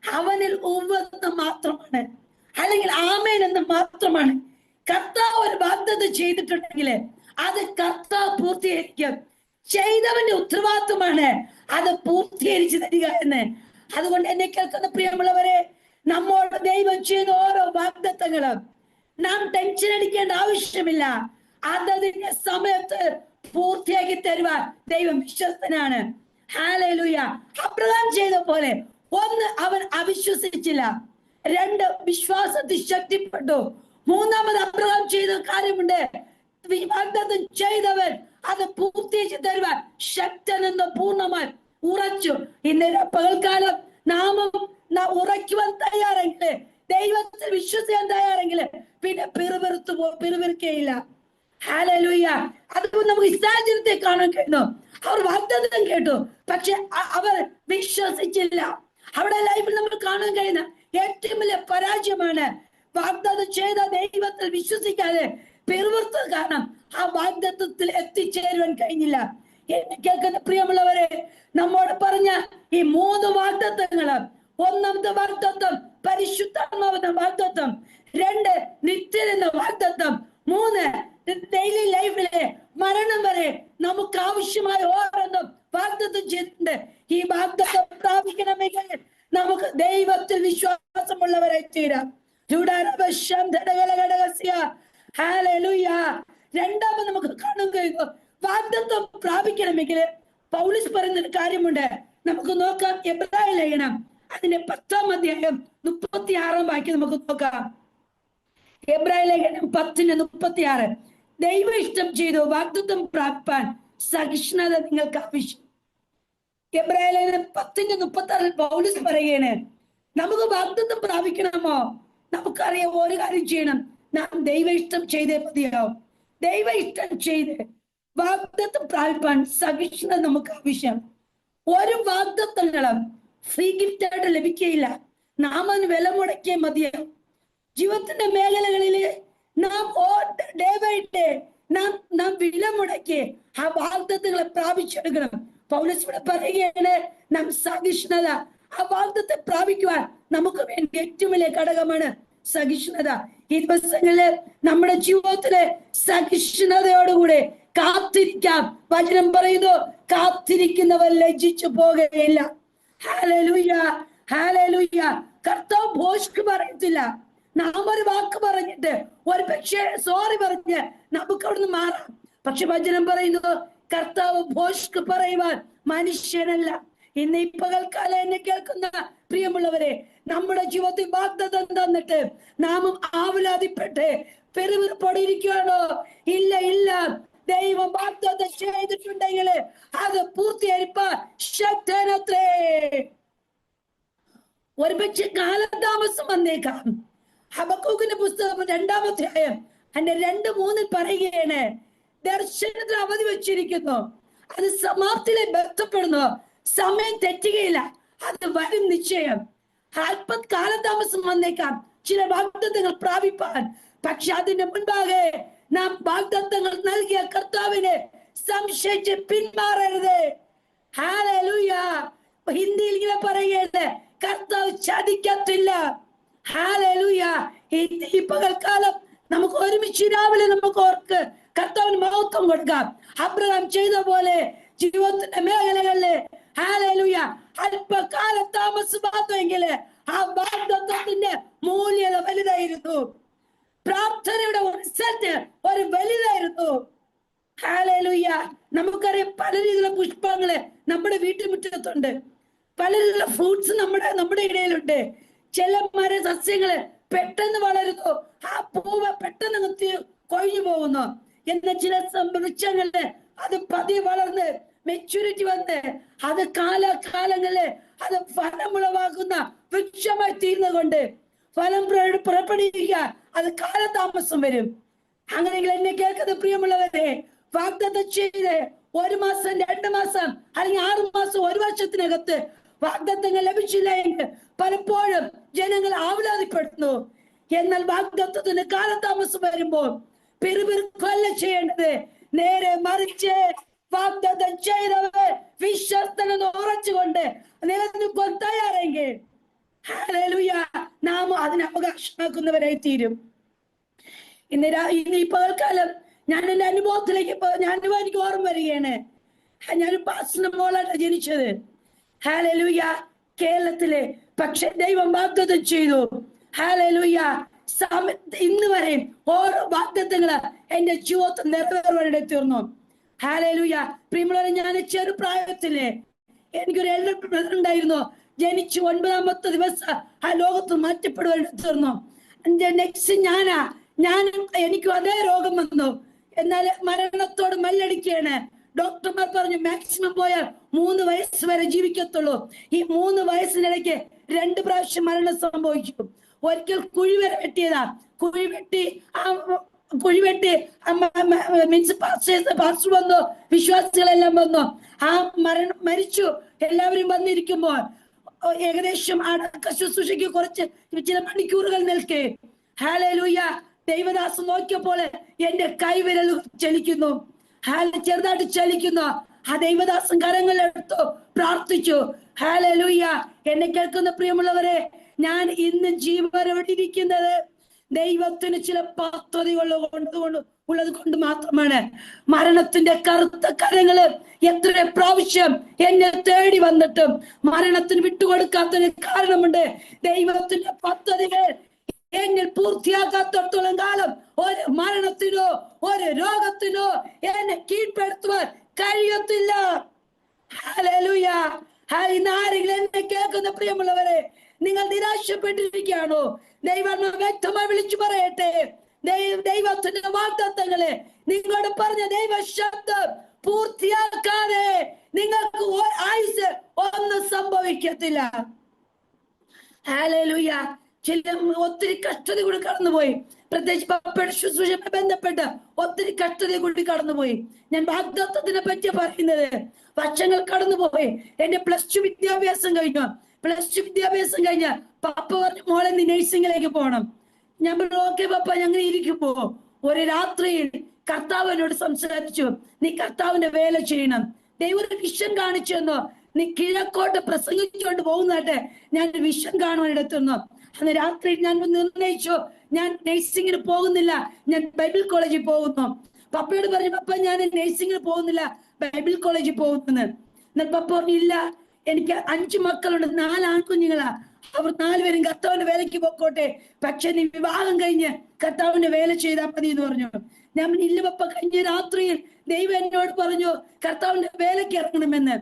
അവനിൽ ഉവ്വെന്ന് മാത്രമാണ്, അല്ലെങ്കിൽ ആമേൻ എന്ന് മാത്രമാണ്. കർത്താവ് ഒരു വാഗ്ദത്തം ചെയ്തിട്ടുണ്ടെങ്കിൽ അത് കർത്താവ് പൂർത്തീകരിക്കും. ചെയ്തവന്റെ ഉത്തരവാദിത്വമാണ് അത് പൂർത്തീകരിച്ചു തരിക എന്ന്. അതുകൊണ്ട് എന്നെ കേൾക്കുന്ന പ്രിയമുള്ളവരെ, നമ്മോട് ദൈവം ചെയ്യുന്ന ഓരോ വാഗ്ദത്തങ്ങളും നാം ടെൻഷൻ അടിക്കേണ്ട ആവശ്യമില്ല. അതതിന്റെ സമയത്ത് പൂർത്തിയാക്കി തരുവാൻ ദൈവം വിശ്വസ്തനാണ്. ഹല്ലേലൂയ. അബ്രഹാം ചെയ്ത പോലെ, 1, അവൻ അവിശ്വസിച്ചില്ല. 2, വിശ്വാസത്തിൽ ശക്തിപ്പെട്ടു. 3-ാമത് അബ്രഹാം ചെയ്ത കാര്യമുണ്ട്, വാഗ്ദത്തം ചെയ്തവൻ അത് പൂർത്തീകരിച്ചു തരുവാൻ ശക്തനെന്ന് പൂർണ്ണമായി ഉറച്ചു. ഇന്ന് പകൽക്കാലം നാമും ഉറയ്ക്കുവാൻ തയ്യാറെങ്കിൽ, ദൈവത്തിൽ വിശ്വസിക്കാൻ തയ്യാറെങ്കിൽ പിന്നെ പിറുപിറുക്കുകയില്ല. ഹല്ലേലൂയ. അതുകൊണ്ട് നമുക്ക് ഈ സാഹചര്യത്തെ കാണാൻ കഴിയുന്നു. അവർ വാഗ്ദത്തം കേട്ടു, പക്ഷെ അവർ വിശ്വസിച്ചില്ല. അവിടെ ലൈഫിൽ നമ്മൾ കാണാൻ കഴിയുന്ന ഏറ്റവും വലിയ പരാജയമാണ് വാഗ്ദത്തം ചെയ്ത ദൈവത്തിൽ വിശ്വസിക്കാതെ പിറുവിറുത്തത് കാരണം ആ വാഗ്ദത്തത്തിൽ എത്തിച്ചേരുവാൻ കഴിഞ്ഞില്ല. എന്നെ കേൾക്കുന്ന പ്രിയമുള്ളവരെ, നമ്മോട് പറഞ്ഞ ഈ 3 വാഗ്ദത്തങ്ങള്, ഒന്നാമത്തെ വാഗ്ദത്തം പരിശുദ്ധാത്മാവെന്ന വാഗ്ദത്തം, 2 നിത്യത എന്ന വാഗ്ദത്തം, 3 ഡെയിലി ലൈഫിലെ മരണം വരെ നമുക്ക് ആവശ്യമായ ഓരോന്നും വാഗ്ദത്തം ചെയ്തിട്ടുണ്ട്. ഈ വാഗ്ദത്തം പ്രാപിക്കണമെങ്കിൽ നമുക്ക് ദൈവത്തിൽ വിശ്വാസമുള്ളവരായി തീരാം. രണ്ടാമത് നമുക്ക് കാണാൻ കഴിയുന്നു, വാഗ്ദത്തം പ്രാപിക്കണമെങ്കിൽ പൗലോസ് പറയുന്ന ഒരു കാര്യമുണ്ട്. നമുക്ക് നോക്കാം, എബ്രായ ലേഖനം അതിന്റെ 10-ാം അധ്യായം 36-ാം വാക്യം നമുക്ക് നോക്കാം. എബ്രായ ലേഖനം 10:36. ദൈവ ഇഷ്ടം ചെയ്തു വാഗ്ദത്തം പ്രാപിപ്പാൻ സഹിഷ്ണുത നിങ്ങൾക്ക് ആവശ്യം. എബ്രായ ലേഖനം 10:36 പൗലോസ് പറയുകയാണ്, നമുക്ക് വാഗ്ദത്തം പ്രാപിക്കണമോ? നമുക്കറിയാം ഒരു കാര്യം ചെയ്യണം, നാം ദൈവ ഇഷ്ടം ചെയ്തേ മതിയാവും. ദൈവ ഇഷ്ടം ചെയ്ത് വാഗ്ദത്തം പ്രാപിപ്പാൻ സഹിഷ്ണുത നമുക്ക് ആവശ്യം. ഒരു വാഗ്ദത്തങ്ങളും ഫ്രീ ഗിഫ്റ്റ് ആയിട്ട് ലഭിക്കുകയില്ല. നാം അതിന് വില മുടക്കിയേ മതിയാവും. ജീവിതത്തിന്റെ മേഖലകളില് നാം ഡേ ബൈ ഡേ നാം വില മുടക്കി ആ വാഗ്ദത്തങ്ങളെ പ്രാപിച്ചെടുക്കണം. പൗലോസ് ഇവിടെ പറയുകയാണ്, നാം സഹിഷ്ണുത, ആ വാഗ്ദത്തെ പ്രാപിക്കുവാൻ നമുക്ക് വേണ്ടി ഏറ്റവും വലിയ ഘടകമാണ് സഹിഷ്ണുത. ഈ ദിവസങ്ങളില് നമ്മുടെ ജീവിതത്തിലെ സഹിഷ്ണുതയോടുകൂടെ കാത്തിരിക്കാം. വചനം പറയുന്നു, കാത്തിരിക്കുന്നവർ ലജ്ജിച്ചു പോകുകയില്ല. Hallelujah, hallelujah. കർത്താവ് ഭോഷ്ക്ക് പറയത്തില്ല. നാം ഒരു വാക്ക് പറഞ്ഞിട്ട് ഒരു പക്ഷേ സോറി പറഞ്ഞ് നമുക്ക് അവിടുന്ന് മാറാം. പക്ഷെ വചനം പറയുന്നു, കർത്താവ് ഭോഷ്ക്ക് പറയുവാൻ മനുഷ്യനല്ല. ഇന്ന് ഈ പകൽക്കാലം എന്നെ കേൾക്കുന്ന പ്രിയമുള്ളവരെ, നമ്മുടെ ജീവിതത്തിൽ വാഗ്ദത്തം തന്നിട്ട് നാമും ആവലാതിപ്പെട്ട് പെരുവിറുപ്പോടിയിരിക്കുകയാണോ? ഇല്ല, ഇല്ല. ദൈവം വാഗ്ദത്തം ചെയ്തിട്ടുണ്ടെങ്കിൽ അത് പൂർത്തീകരിപ്പാൻ ശക്തനത്രേ. ഒരുപക്ഷെ കാലതാമസം വന്നേക്കാം. ഹബക്കൂക്കിന്റെ പുസ്തകം 2-ാം അധ്യായം അതിന്റെ 2-3 പറയുകയാണ്, ദർശനത്തിന് അവധി വെച്ചിരിക്കുന്നു, അത് സമാപ്തിയിലെ ബന്ധപ്പെടുന്നു, സമയം തെറ്റുകയില്ല, അത് വരും നിശ്ചയം. അല്പം കാലതാമസം വന്നേക്കാം ചില വാഗ്ദത്തങ്ങൾ പ്രാപിപ്പാൻ. പക്ഷെ അതിന്റെ മുൻപാകെ നാം വാഗ്ദത്തങ്ങൾ നൽകിയ കർത്താവിനെ സംശയിച്ച് പിന്മാറരുത്. ഹല്ലേലൂയ. ഹിന്ദിയിൽ ഇങ്ങനെ പറയുകയാണ്, കർത്താവ് ചതിക്കത്തില്ല. ഹല്ലേലൂയ. ഈ പകൽക്കാലം നമുക്ക് ഒരുമിച്ച് രാവിലെ നമുക്ക് ഓർക്ക് കർത്താവിന് മഹത്വം കൊടുക്കാം. അബ്രഹാം ചെയ്ത പോലെ ജീവിതത്തിന്റെ മേഖലകളില് ഹല്ലേലൂയ അല്പകാല താമസമാണെങ്കിൽ ആ വാഗ്ദത്തത്തിന്റെ മൂല്യത വലുതായിരുന്നു. പ്രാർത്ഥനയുടെ റിസൾട്ട് ഒരു വലുതായിരുന്നു. ഹല്ലേലൂയ. നമുക്കറിയാം പല രീതിയിലുള്ള പുഷ്പങ്ങള് നമ്മുടെ വീട്ടുമുറ്റത്തുണ്ട്, പല രീതിയിലുള്ള ഫ്രൂട്ട്സ് നമ്മുടെ ഇടയിലുണ്ട്. ചില മര സസ്യങ്ങള് പെട്ടെന്ന് വളരുന്നു, ആ പൂവ് പെട്ടെന്ന് കൊഴിഞ്ഞു പോകുന്നു. എന്നാൽ ചില വൃക്ഷങ്ങളില് അത് പതിയെ വളർന്ന് മെച്യൂരിറ്റി വന്ന് അത് കാലകാലങ്ങളില് അത് ഫലമുളവാക്കുന്ന വൃക്ഷമായി തീർന്നത് കൊണ്ട് ഫലം പുറപ്പെടുവിക്കുക അത് കാലതാമസം വരും. അങ്ങനെയെങ്കിൽ എന്നെ കേൾക്കുന്ന പ്രിയമുള്ളവരെ, വാഗ്ദത്തം ചെയ്ത് 1 മാസം 2 മാസം അല്ലെങ്കിൽ 6 മാസം 1 വർഷത്തിനകത്ത് വാഗ്ദത്തങ്ങൾ ലഭിച്ചില്ല എങ്കിൽ പലപ്പോഴും ജനങ്ങൾ ആവലാതിപ്പെടുന്നു. എന്നാൽ വാഗ്ദത്തത്തിന് കാലതാമസം വരുമ്പോൾ പിറുപിറുക്കല്ല ചെയ്യേണ്ടത്, നേരെ മറിച്ച് വാഗ്ദത്തം ചെയ്തവർ വിശ്വസ്തനെന്ന് ഉറച്ചുകൊണ്ട് നിലനിൽക്കാൻ തയ്യാറെങ്കിൽ ഹല്ലേലൂയ നാം അതിന് അവകാശമാക്കുന്നവരായി തീരും. ഇന്ന് ഈ പകൽക്കാലം ഞാൻ എന്റെ അനുഭവത്തിലേക്ക് എനിക്ക് ഓർമ്മ വരികയാണ്. ഞാൻ പാസ്റ്റർ മോളാണ് ജനിച്ചത്. ഹല്ലേലൂയ കേരളത്തിലെ. പക്ഷെ ദൈവം വാഗ്ദത്തം ചെയ്തു. ഹല്ലേലൂയ ഇന്ന് വരെ ഓരോ വാഗ്ദത്തങ്ങള് എന്റെ ജീവിതത്തിൽ നിറവേറുവാനിടയിൽ തീർന്നു. ഹല്ലേലൂയ. പ്രിയമുള്ളവരെ, ഞാൻ ചെറുപ്രായത്തില് എനിക്കൊരു എൽഡർ ബ്രദർ ഉണ്ടായിരുന്നു. ജനിച്ചു 9ാമത്തെ ദിവസം ആ ലോകത്ത് മാറ്റപ്പെടുവാനിടയിൽ തീർന്നു. നെക്സ്റ്റ് എനിക്കും അതേ രോഗം വന്നു. എന്നാൽ മരണത്തോട് മല്ലടിക്കുകയാണ്. ഡോക്ടർമാർ പറഞ്ഞു മാക്സിമം പോയാൽ 3 വയസ്സ് വരെ ജീവിക്കത്തുള്ളൂ. ഈ 3 വയസ്സിനിടയ്ക്ക് 2 പ്രാവശ്യം മരണം സംഭവിച്ചു. ഒരിക്കൽ കുഴി വരെ വെട്ടിയതാ. കുഴി വെട്ടി മീൻസ് പാസ്റ്റർ വന്നു, വിശ്വാസികളെല്ലാം വന്നു. ആ മരിച്ചു. എല്ലാവരും വന്നിരിക്കുമ്പോൾ ഏകദേശം അടക്ക ശുശ്രൂഷയ്ക്ക് ചില മണിക്കൂറുകൾ നിൽക്കേ. ഹല്ലേലൂയ ദൈവദാസൻ നോക്കിയപ്പോൾ എന്റെ കൈവിരൽ ചലിക്കുന്നു, ചെറുതായിട്ട് ചലിക്കുന്നു. ആ ദൈവദാസൻ കരങ്ങളെടുത്തു പ്രാർത്ഥിച്ചു. ഹല്ലേലൂയ. എന്നെ കേൾക്കുന്ന പ്രിയമുള്ളവരെ, ഞാൻ ഇന്ന് ജീവനോടെ ഇരിക്കുന്നത് ദൈവത്തിന് ചില പദ്ധതികൾ ഉള്ളത് കൊണ്ട് മാത്രമാണ്. മരണത്തിന്റെ കറുത്ത കരങ്ങള് എത്ര പ്രാവശ്യം എന്നെ തേടി വന്നിട്ടും മരണത്തിന് വിട്ടുകൊടുക്കാത്തൊരു കാരണമുണ്ട്. ദൈവത്തിന്റെ പദ്ധതികൾ എന്നിൽ പൂർത്തിയാക്കാത്തോളം കാലം ഒരു മരണത്തിനോ ഒരു രോഗത്തിനോ എന്നെ കീഴ്പ്പെടുത്തുവാൻ കഴിയത്തില്ല. ഹല്ലേലൂയ. ഇന്ന് ആരെങ്കിലും എന്നെ കേൾക്കുന്ന പ്രിയമുള്ളവരെ, നിങ്ങൾ നിരാശപ്പെട്ടിരിക്കുകയാണോ? ദൈവം വ്യക്തമായി വിളിച്ചു പറയട്ടെ, ദൈവത്തിന്റെ വാഗ്ദത്തങ്ങളെ നിങ്ങളോട് പറഞ്ഞ ദൈവ ശബ്ദം പൂർത്തിയാക്കാതെ നിങ്ങൾക്ക് ആയുസ് ഒന്നും സംഭവിക്കത്തില്ല. ഹല്ലേലൂയ. ചില ഒത്തിരി കഷ്ടത കൂടി കടന്നുപോയി. പ്രത്യേകിച്ച് പപ്പയുടെ ശുശ്രൂഷയുമായി ബന്ധപ്പെട്ട് ഒത്തിരി കഷ്ടതയെ കൂടി കടന്നുപോയി. ഞാൻ വാഗ്ദത്തത്തിനെ പറ്റി പറയുന്നത്. വർഷങ്ങൾ കടന്നുപോയി. എന്റെ +2 വിദ്യാഭ്യാസം കഴിഞ്ഞു. +2 വിദ്യാഭ്യാസം കഴിഞ്ഞ പപ്പ പറഞ്ഞു, മോളെ നീ നഴ്സിംഗിലേക്ക് പോകണം. ഞാൻ പറഞ്ഞു, ഓക്കെ പപ്പ, ഞങ്ങൾ ഇരിക്കുമ്പോ ഒരു രാത്രിയിൽ കർത്താവ് എന്നോട് സംസാരിച്ചു, നീ കർത്താവിന്റെ വേല ചെയ്യണം. ദൈവം ഒരു വിഷൻ കാണിച്ചു തന്നു. നീ കിഴക്കോട്ട് പ്രസംഗിച്ചുകൊണ്ട് പോകുന്നതായിട്ട് ഞാൻ വിഷൻ കാണുവാൻ എടുത്തുന്നു. അന്ന് രാത്രി ഞാൻ നിർണയിച്ചു, ഞാൻ നഴ്സിംഗിന് പോകുന്നില്ല, ഞാൻ ബൈബിൾ കോളേജിൽ പോകുന്നു. പപ്പയോട് പറഞ്ഞു, പപ്പ ഞാൻ നഴ്സിംഗിന് പോകുന്നില്ല, ബൈബിൾ കോളേജിൽ പോകുന്നു. എന്നാൽ പപ്പ പറഞ്ഞില്ല, എനിക്ക് 5 മക്കളുണ്ട്, 4 ആൺകുഞ്ഞുങ്ങളാ, അവർ 4 പേരും കർത്താവിന്റെ വേലയ്ക്ക് പോയിക്കോട്ടെ, പക്ഷെ നീ വിവാഹം കഴിഞ്ഞ് കർത്താവിന്റെ വേല ചെയ്താൽ മതി എന്ന് പറഞ്ഞു. ഞാൻ ഇല്ല പപ്പ, കഴിഞ്ഞ രാത്രിയിൽ ദൈവം എന്നോട് പറഞ്ഞു കർത്താവിന്റെ വേലയ്ക്ക് ഇറങ്ങണമെന്ന്.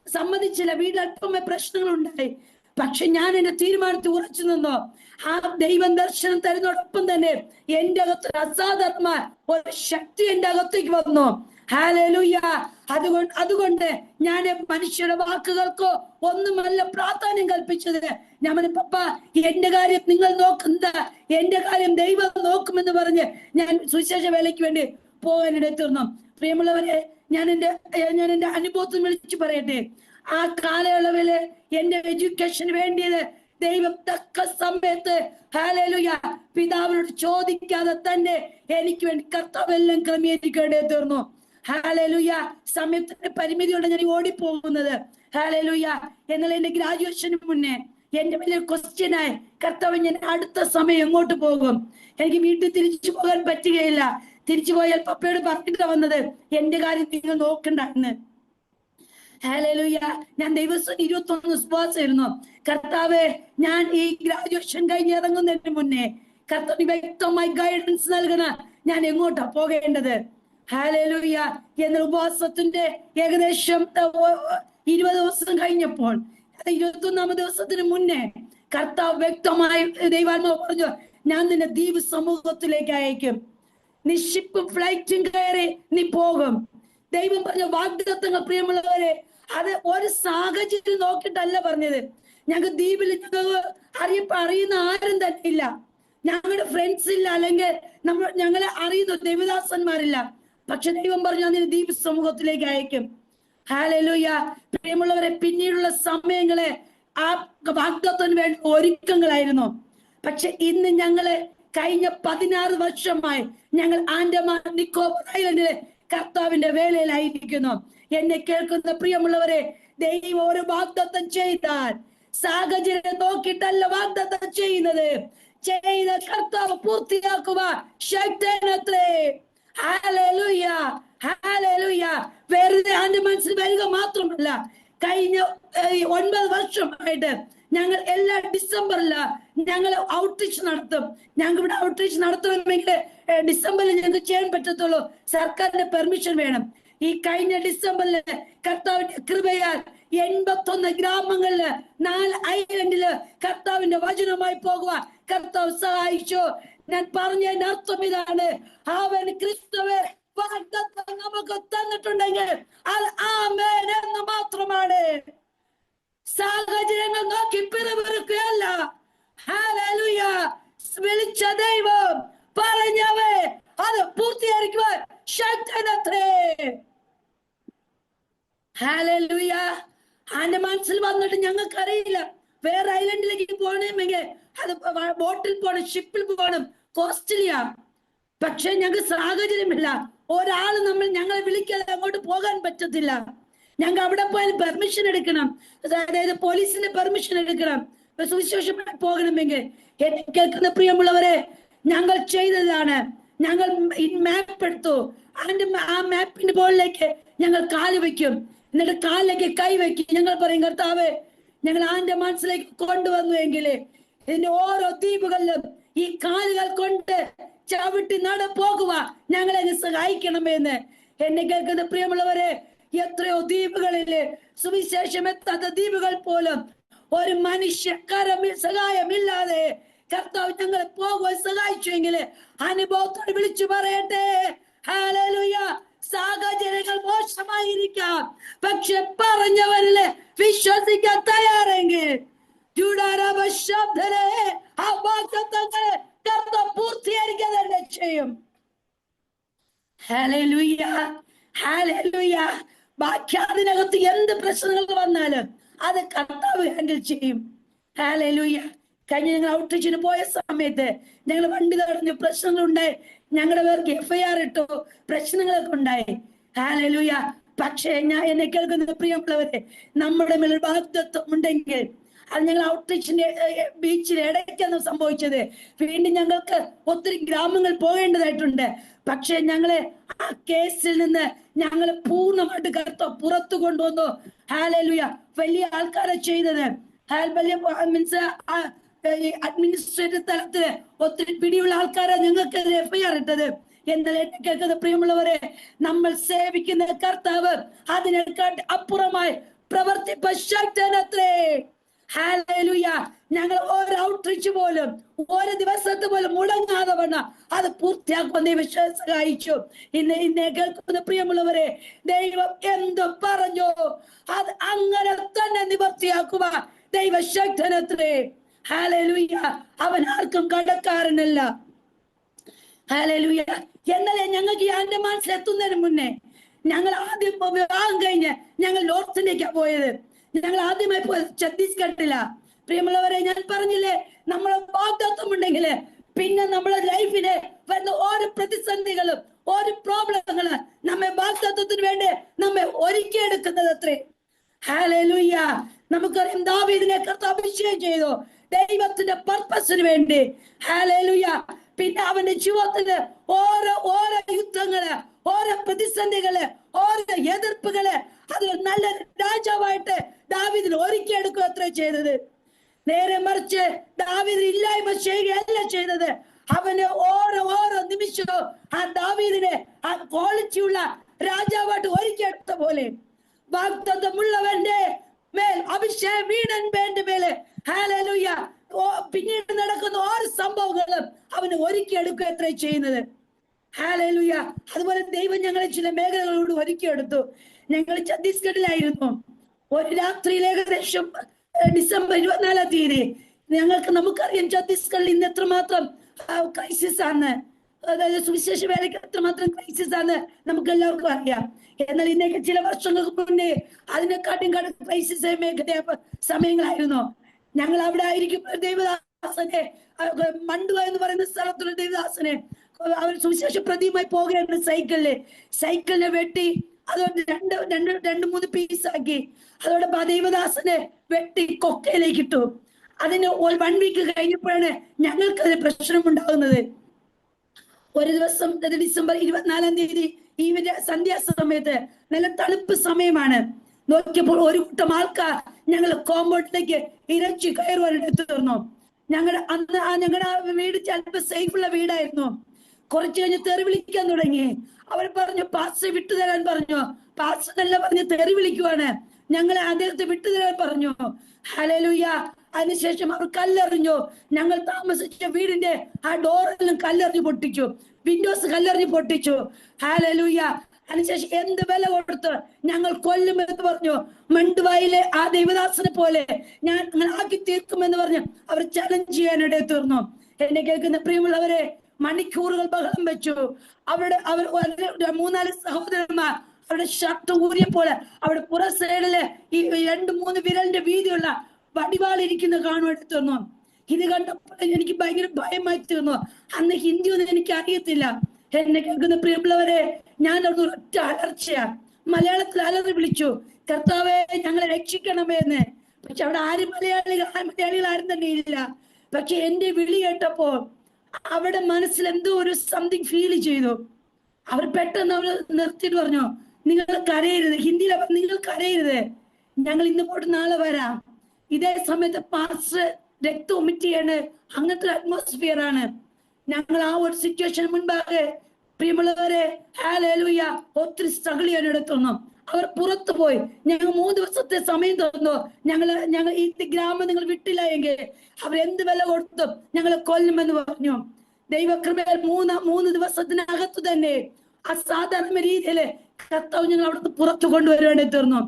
സമ്മതിച്ചില്ല. വീട്ടിൽ അല്പമേ പ്രശ്നങ്ങൾ ഉണ്ടായി. പക്ഷെ ഞാൻ എന്റെ തീരുമാനത്തിൽ ഉറച്ചു നിന്നോ. ആ ദൈവം ദർശനം തരുന്നതോടൊപ്പം തന്നെ എന്റെ അകത്ത് അസാധാരണമായ ഒരു ശക്തി എന്റെ അകത്തേക്ക് വന്നു. ഹല്ലേലൂയ. അതുകൊണ്ട് ഞാൻ മനുഷ്യരുടെ വാക്കുകൾക്കോ ഒന്നുമല്ല പ്രാധാന്യം കൽപ്പിച്ചത്. ഞാൻ പറഞ്ഞു, പപ്പ എന്റെ കാര്യം നിങ്ങൾ നോക്കുന്നത്, എന്റെ കാര്യം ദൈവം നോക്കുമെന്ന് പറഞ്ഞ് ഞാൻ സുവിശേഷ വേലയ്ക്ക് വേണ്ടി പോകാനിടത്തുന്നു. പ്രിയമുള്ളവരെ, ഞാൻ എന്റെ അനുഭവത്തിൽ വിളിച്ചു പറയട്ടെ. ആ കാലയളവില് എന്റെ എഡ്യൂക്കേഷന് വേണ്ടിയത് ദൈവം തക്ക സമയത്ത് ഹല്ലേലൂയ പിതാവിനോട് ചോദിക്കാതെ തന്നെ എനിക്ക് വേണ്ടി കർത്താവ് എല്ലാം ക്രമീകരിക്കേണ്ടി തീർന്നു. ഹല്ലേലൂയ. സമയത്തിന്റെ പരിമിതിയോടെ ഞാൻ ഓടിപ്പോകുന്നത്. ഹല്ലേലൂയ. എന്നാൽ എന്റെ ഗ്രാജുവേഷന് മുന്നേ എന്റെ വലിയ ക്വസ്റ്റ്യനായി, കർത്താവ് ഞാൻ അടുത്ത സമയം എങ്ങോട്ട് പോകും? എനിക്ക് വീട്ടിൽ തിരിച്ചു പോകാൻ പറ്റുകയില്ല. തിരിച്ചു പോയാൽ പപ്പയോട് പറഞ്ഞിട്ട് വന്നത് എന്റെ കാര്യം നിങ്ങൾ നോക്കണ്ട എന്ന്. ഹല്ലേലൂയ. ഞാൻ ദിവസം 21 ഉപവാസമായിരുന്നു. കർത്താവ്, ഞാൻ ഈ ഗ്രാജുവേഷൻ കഴിഞ്ഞ് ഇറങ്ങുന്നതിന് മുന്നേ കർത്താവ് വ്യക്തമായി ഗൈഡൻസ് നൽകണ ഞാൻ എങ്ങോട്ടാ പോകേണ്ടത്. ഹല്ലേലൂയ. എന്ന ഉപവാസത്തിന്റെ ഏകദേശം 20 ദിവസം കഴിഞ്ഞപ്പോൾ, 21ാമത്തെ ദിവസത്തിന് മുന്നേ കർത്താവ് വ്യക്തമായി ദൈവാത്മാവ് പറഞ്ഞു, ഞാൻ നിന്നെ ദ്വീപ് സമൂഹത്തിലേക്ക് അയക്കും. നീ ഷിപ്പും ഫ്ലൈറ്റും കയറി നീ പോകും. ദൈവം പറഞ്ഞ വാഗ്ദത്തങ്ങൾ പ്രിയമുള്ളവരെ, അത് ഒരു സാഹചര്യം നോക്കിയിട്ടല്ല പറഞ്ഞത്. ഞങ്ങൾക്ക് ദ്വീപിൽ അറിയുന്ന ആരും തന്നെ ഇല്ല. ഞങ്ങളുടെ ഫ്രണ്ട്സ് ഇല്ല, അല്ലെങ്കിൽ ഞങ്ങളെ അറിയുന്ന ദൈവദാസന്മാരില്ല. പക്ഷെ ദൈവം പറഞ്ഞു, അതിന് ദ്വീപ് സമൂഹത്തിലേക്ക് അയക്കും. ഹല്ലേലൂയ. പ്രിയമുള്ളവരെ, പിന്നീടുള്ള സമയങ്ങളെ ആ വാഗ്ദത്തത്തിന് വേണ്ടി ഒരുക്കങ്ങളായിരുന്നു. പക്ഷെ ഇന്ന് ഞങ്ങള് കഴിഞ്ഞ 16 വർഷമായി ഞങ്ങൾ ആൻഡമാൻ നിക്കോബാർ ഐലൻഡിലെ കർത്താവിന്റെ വേലയിലായിരിക്കുന്നു. എന്നെ കേൾക്കുന്ന പ്രിയമുള്ളവരെ, ദൈവം ഒരു വാഗ്ദത്തം ചെയ്താൽ സാഹചര്യം നോക്കിയിട്ടല്ല വാഗ്ദത്തം ചെയ്യുന്നത്. ചെയ്ത കർത്താവ് പൂർത്തിയാക്കുക ശക്തനത്രേ. ഹല്ലേലൂയ. ഹല്ലേലൂയ. വെറുതെ ആൻഡമാൻസിൽ വരിക മാത്രമല്ല, കഴിഞ്ഞ 9 വർഷമായിട്ട് ഞങ്ങൾ എല്ലാ ഡിസംബറില് ഞങ്ങൾ ഔട്ട്റീച്ച് നടത്തും. ഞങ്ങൾക്ക് ഇവിടെ ഔട്ട്റീച്ച് നടത്തണമെങ്കിൽ ഡിസംബറിൽ ഞങ്ങൾക്ക് ചെയ്യാൻ പറ്റത്തുള്ളൂ. സർക്കാരിന്റെ പെർമിഷൻ വേണം. ഈ കഴിഞ്ഞ ഡിസംബറില് കർത്താവിന്റെ കൃപയാൽ 81 ഗ്രാമങ്ങളില് 4 ഐലൻഡില് കർത്താവിന്റെ വചനമായി പോകുക കർത്താവ് സഹായിച്ചു. ഞാൻ പറഞ്ഞതിന്റെ അർത്ഥം ഇതാണ്, അവൻ ക്രിസ്തുവെ വാഗ്ദത്തം നമുക്ക് തന്നിട്ടുണ്ടെങ്കിൽ അത് ആമേൻ എന്ന് മാത്രമാണ്. സാഹചര്യങ്ങൾ നോക്കി പിറവിറുക്കുകയല്ല. ഹല്ലേലൂയ. വിളിച്ച ദൈവം പറഞ്ഞവേ അത് പൂർത്തീകരിക്കുവാൻ ശക്തനത്രേ. ഹല്ലേലൂയ. ആൻഡമാൻസിൽ വന്നിട്ട് ഞങ്ങൾക്ക് അറിയില്ല വേറെ ഐലൻഡിലേക്ക് പോകണമെങ്കിൽ അത് ബോട്ടിൽ പോകണം, ഷിപ്പിൽ പോകണം, കോസ്റ്റ്ലിയാ. പക്ഷെ ഞങ്ങൾക്ക് സാഹചര്യമില്ല. ഒരാൾ ഞങ്ങളെ വിളിക്കാതെ അങ്ങോട്ട് പോകാൻ പറ്റത്തില്ല. ഞങ്ങൾ അവിടെ പോയാൽ പെർമിഷൻ എടുക്കണം, അതായത് പോലീസിന്റെ പെർമിഷൻ എടുക്കണം സുവിശേഷം പോകണമെങ്കിൽ. എന്നെ കേൾക്കുന്ന പ്രിയമുള്ളവരെ, ഞങ്ങൾ ചെയ്തതാണ്, ഞങ്ങൾ മാപ്പ് എടുത്തു. ആ മാപ്പിന്റെ മുകളിലേക്ക് ഞങ്ങൾ കാല് വെക്കും, എന്നിട്ട് കാലിലേക്ക് കൈ വെക്കും. ഞങ്ങൾ പറയും, കർത്താവേ, ഞങ്ങൾ ആന്റെ മനസ്സിലേക്ക് കൊണ്ടുവന്നു എങ്കിൽ ഇതിന്റെ ഓരോ ദ്വീപുകളിലും ഈ കാലുകൾ കൊണ്ട് ചവിട്ടി പോകുക ഞങ്ങളെ സഹായിക്കണമെന്ന്. എന്നെ കേൾക്കുന്ന പ്രിയമുള്ളവരെ, എത്രയോ ദ്വീപുകളില് സുവിശേഷം എത്താത്ത ദ്വീപുകൾ പോലും ഒരു മനുഷ്യ സഹായമില്ലാതെ കർത്താവ് ഞങ്ങളെ പോകുവാൻ സഹായിച്ചുവെങ്കിൽ അനുഭവത്തോട് വിളിച്ചു പറയട്ടെ, ഹല്ലേലൂയ. സാഹചര്യങ്ങൾ മോശമായിരിക്കാം, പക്ഷെ പറഞ്ഞവരില് വിശ്വസിക്കാൻ തയ്യാറെങ്കിൽ ആ വാഗ്ദത്തങ്ങളെ കർത്താവ് പൂർത്തീകരിക്കുക തന്നെ ചെയ്യും. Hallelujah, hallelujah. ബാക്കി അതിനകത്ത് എന്ത് പ്രശ്നങ്ങൾ വന്നാലും അത് കർത്താവ് ഹാൻഡിൽ ചെയ്യും. ഹല്ലേലൂയ. കഴിഞ്ഞ ഞങ്ങൾ ഔട്ട്റീച്ചിന് പോയ സമയത്ത് ഞങ്ങൾ വണ്ടി തടഞ്ഞു, പ്രശ്നങ്ങളുണ്ടായി, ഞങ്ങളുടെ പേർക്ക് FIR ഇട്ടു, പ്രശ്നങ്ങളൊക്കെ ഉണ്ടായി. ഹല്ലേലൂയ. പക്ഷേ എന്നെ കേൾക്കുന്ന പ്രിയമുള്ളവരെ, നമ്മുടെ മേൽ വാഗ്ദത്തം ഉണ്ടെങ്കിൽ അത് ഞങ്ങൾ ഔട്ട്റീച്ചിന്റെ ബീച്ചിൽ ഇടയ്ക്കാണ് സംഭവിച്ചത്. വീണ്ടും ഞങ്ങൾക്ക് ഒത്തിരി ഗ്രാമങ്ങൾ പോകേണ്ടതായിട്ടുണ്ട്. പക്ഷെ ഞങ്ങളെ ആ കേസിൽ നിന്ന് ഞങ്ങളെ പൂർണ്ണമായിട്ട് കർത്താവ് പുറത്തു കൊണ്ടുവന്നു. ഹല്ലേലൂയ. വലിയ ആൾക്കാരെ ചെയ്തത്, മീൻസ് അഡ്മിനിസ്ട്രേറ്റീവ് തലത്തില് ഒത്തിരി പിടിയുള്ള ആൾക്കാരെ ഞങ്ങൾക്ക് FIR ഇട്ടത്. എന്നാൽ എന്നെ കേൾക്കുന്ന പ്രിയമുള്ളവരെ, നമ്മൾ സേവിക്കുന്ന കർത്താവ് അതിനെക്കാട്ട് അപ്പുറമായി പ്രവർത്തിപ്പ ശക്തനത്രേ. ഹല്ലേലൂയ. ഞങ്ങൾ ഓരോ ഔട്ട്റീച്ച് പോലും ഓരോ ദിവസത്തെ പോലും മുടങ്ങാതെ വണ്ണം അത് പൂർത്തിയാക്കുവാൻ ദൈവം സഹായിച്ചു. ഇന്നെ കേൾക്കുന്ന പ്രിയമുള്ളവരെ, ദൈവം എന്ത് പറഞ്ഞോ അത് അങ്ങനെ തന്നെ നിവർത്തിയാക്കുക ദൈവശക്തനത്രേ. ഹല്ലേലൂയ. അവൻ ആർക്കും കടക്കാരനല്ല. ഹല്ലേലൂയ. എന്നാലേ ഞങ്ങൾക്ക് ഈ ആൻഡമാൻസിൽ എത്തുന്നതിന് മുന്നേ ഞങ്ങൾ ആദ്യം വിവാഹം കഴിഞ്ഞ് ഞങ്ങൾ നോർത്തിലേക്കാണ് പോയത്. ഞങ്ങൾ ആദ്യമായി പോയത് ഛത്തീസ്ഗഡില. പ്രിയമുള്ളവരെ, ഞാൻ പറഞ്ഞില്ലേ, നമ്മളെ വാഗ്ദത്തം ഉണ്ടെങ്കിൽ പിന്നെ നമ്മുടെ ലൈഫില് വരുന്ന ഓരോ പ്രതിസന്ധികളും ഓരോ പ്രോബ്ലങ്ങളും നമ്മെ വാഗ്ദത്തത്തിന് വേണ്ടി നമ്മെ ഒരുക്കിയെടുക്കുന്നത് അത്രേ. ഹല്ലേലൂയ. നമുക്കറിയാം, ദാവീദിനെ കർത്താവ് അഭിഷേകം ചെയ്തു ദൈവത്തിന്റെ പർപ്പസിന് വേണ്ടി. ഹല്ലേലൂയ. പിന്നെ അവന്റെ ജീവിതത്തില് ഓരോ യുദ്ധങ്ങള്, ഓരോ പ്രതിസന്ധികള്, ഓരോ എതിർപ്പുകള്, അത് നല്ല രാജാവായിട്ട് ദാവീദിനെ ഒരുക്കിയെടുക്കുക അത്ര ചെയ്തത്. നേരെ മറിച്ച് ദാവീദിന് ഇല്ലായ്മ ചെയ്യുകയല്ല ചെയ്തത്. അവന് ഓരോ നിമിഷവും ആ ദാവീദിനെ ആ ക്വാളിറ്റിയുള്ള രാജാവായിട്ട് ഒരുക്കിയെടുത്ത പോലെ വാഗ്ദത്തമുള്ളവന്റെ മേൽ അഭിഷേകം വീണന്റെ മേലെ. ഹല്ലേലൂയ. പിന്നീട് നടക്കുന്ന ഓരോ സംഭവങ്ങളും അവന് ഒരുക്കിയെടുക്കുക എത്ര ചെയ്യുന്നത്. ഹല്ലേലൂയ. അതുപോലെ ദൈവം ഞങ്ങളെ ചില മേഖലകളോട് ഒരുക്കിയെടുത്തു. ഞങ്ങൾ ഛത്തീസ്ഗഡിലായിരുന്നു. ഒരു രാത്രിയിൽ ഏകദേശം ഡിസംബർ 24-ാം തീയതി നമുക്കറിയാം ഛത്തീസ്ഗഡിൽ ഇന്ന് എത്രമാത്രം ക്രൈസിസ് ആണ്, അതായത് സുവിശേഷ വേലയ്ക്ക് എത്രമാത്രം ക്രൈസിസ് ആണ് നമുക്ക് എല്ലാവർക്കും അറിയാം. എന്നാൽ ഇന്നേക്ക് ചില വർഷങ്ങൾക്ക് മുന്നേ അതിനെക്കാട്ടും ക്രൈസിസ് മേഖല സമയങ്ങളായിരുന്നു. ഞങ്ങൾ അവിടെ ആയിരിക്കും ദേവദാസനെ, മണ്ടുവ എന്ന് പറയുന്ന സ്ഥലത്തുള്ള ദേവദാസനെ അവർ സുവിശേഷ പ്രതിയുമായി പോകുകയാണ്. സൈക്കിളിനെ വെട്ടി അതുകൊണ്ട് രണ്ട് മൂന്ന് പീസാക്കി അതോടെ ദേവദാസനെ വെട്ടി കൊക്കയിലേക്ക് ഇട്ടു. അതിന് 1 വീക്ക് കഴിഞ്ഞപ്പോഴാണ് ഞങ്ങൾക്കതിന് പ്രശ്നം ഉണ്ടാകുന്നത്. ഒരു ദിവസം ഡിസംബർ 24-ാം തീയതി ഈ സന്ധ്യാസമയത്ത് നല്ല തണുപ്പ് സമയമാണ്. നോക്കിയപ്പോൾ ഒരു കൂട്ടം ആൾക്കാർ ഞങ്ങൾ കോമ്പൗണ്ടിലേക്ക് ഇരച്ചു കയറുവാനായിട്ട് തീർന്നു. ഞങ്ങളുടെ വീട് ചിലപ്പോൾ സേഫുള്ള വീടായിരുന്നു. കുറച്ചു കഴിഞ്ഞ് തെറി വിളിക്കാൻ തുടങ്ങി. അവർ പറഞ്ഞു, പാസ്റ്റർ വിട്ടുതരാൻ പറഞ്ഞു. പാസ്റ്റർ അല്ല പറഞ്ഞ് തെറി വിളിക്കുവാണ്. ഞങ്ങളെ അദ്ദേഹത്തെ വിട്ടുതരാൻ പറഞ്ഞു. ഹല്ലേലൂയ. അതിനുശേഷം അവർ കല്ലെറിഞ്ഞു. ഞങ്ങൾ താമസിച്ച വീടിന്റെ ആ ഡോറെല്ലാം കല്ലെറിഞ്ഞു പൊട്ടിച്ചു, വിൻഡോസ് കല്ലെറിഞ്ഞു പൊട്ടിച്ചു. ഹല്ലേലൂയ. അതിനുശേഷം എന്ത് വില കൊടുത്ത് ഞങ്ങൾ കൊല്ലുമെന്ന് പറഞ്ഞു. മണ്ടുവായിലെ ആ ദൈവദാസനെ പോലെ ഞാൻ ആക്കി തീർക്കുമെന്ന് പറഞ്ഞു അവർ ചലഞ്ച് ചെയ്യാനിടയിൽ തീർന്നു. എന്നെ കേൾക്കുന്ന പ്രിയമുള്ളവരെ, മണിക്കൂറുകൾ ബഹളം വെച്ചു. അവർ 3-4 സഹോദരന്മാർ അവരുടെ ഷർട്ട് ഊരിയപ്പോൾ അവിടെ പുറ സൈഡില് ഈ 2-3 വിരലിന്റെ വീതിയുള്ള വടിവാളിരിക്കുന്ന കാണുവാൻ തീർന്നു. ഇത് കണ്ടപ്പോൾ എനിക്ക് ഭയങ്കര ഭയമായി തീർന്നു. അന്ന് ഹിന്ദി ഒന്നും എനിക്ക് അറിയത്തില്ല. എന്നെ കേൾക്കുന്ന പ്രിയമുള്ളവരെ, ഞാൻ അവിടെ ഒറ്റ അലർച്ചയാ, മലയാളത്തിൽ അലറി വിളിച്ചു, കർത്താവേ ഞങ്ങളെ രക്ഷിക്കണമേ എന്ന്. പക്ഷെ അവിടെ ആരും മലയാളികൾ ആരും തന്നെ ഇല്ല. പക്ഷെ എന്റെ വിളി കേട്ടപ്പോ അവിടെ മനസ്സിൽ എന്തോ ഒരു സംതിങ് ഫീൽ ചെയ്തു. അവർ പെട്ടെന്ന് അവർ നിർത്തിയിട്ട് പറഞ്ഞു, നിങ്ങൾ കരയരുത്, ഹിന്ദിയിലെ നിങ്ങൾ കരയരുത്, ഞങ്ങൾ ഇന്ന് പോയിട്ട് നാളെ വരാം. ഇതേ സമയത്ത് പാസ്റ്റർ രക്തം ഒമിറ്റ് ചെയ്യാണ്, അങ്ങനത്തെ ഒരു അറ്റ്മോസ്ഫിയർ ആണ്. ഞങ്ങൾ ആ ഒരു സിറ്റുവേഷൻ മുൻപാകെ പ്രിയമുള്ളവരെ ഹല്ലേലൂയ ഒത്തിരി സ്ട്രഗിൾ ചെയ്യാനെടുത്തുന്നു. അവർ പുറത്തു പോയി. ഞങ്ങൾ 3 ദിവസത്തെ സമയം തന്നു. ഞങ്ങൾ ഈ ഗ്രാമം നിങ്ങൾ വിട്ടില്ല എങ്കിൽ അവരെന്ത് വില കൊടുത്തും ഞങ്ങൾ കൊല്ലുമെന്ന് പറഞ്ഞു. ദൈവകൃപയിൽ 3 ദിവസത്തിനകത്ത് തന്നെ അസാധാരണ രീതിയില് കർത്താവ് ഞങ്ങൾ അവിടുന്ന് പുറത്തു കൊണ്ടുവരുവാൻ തീർന്നു.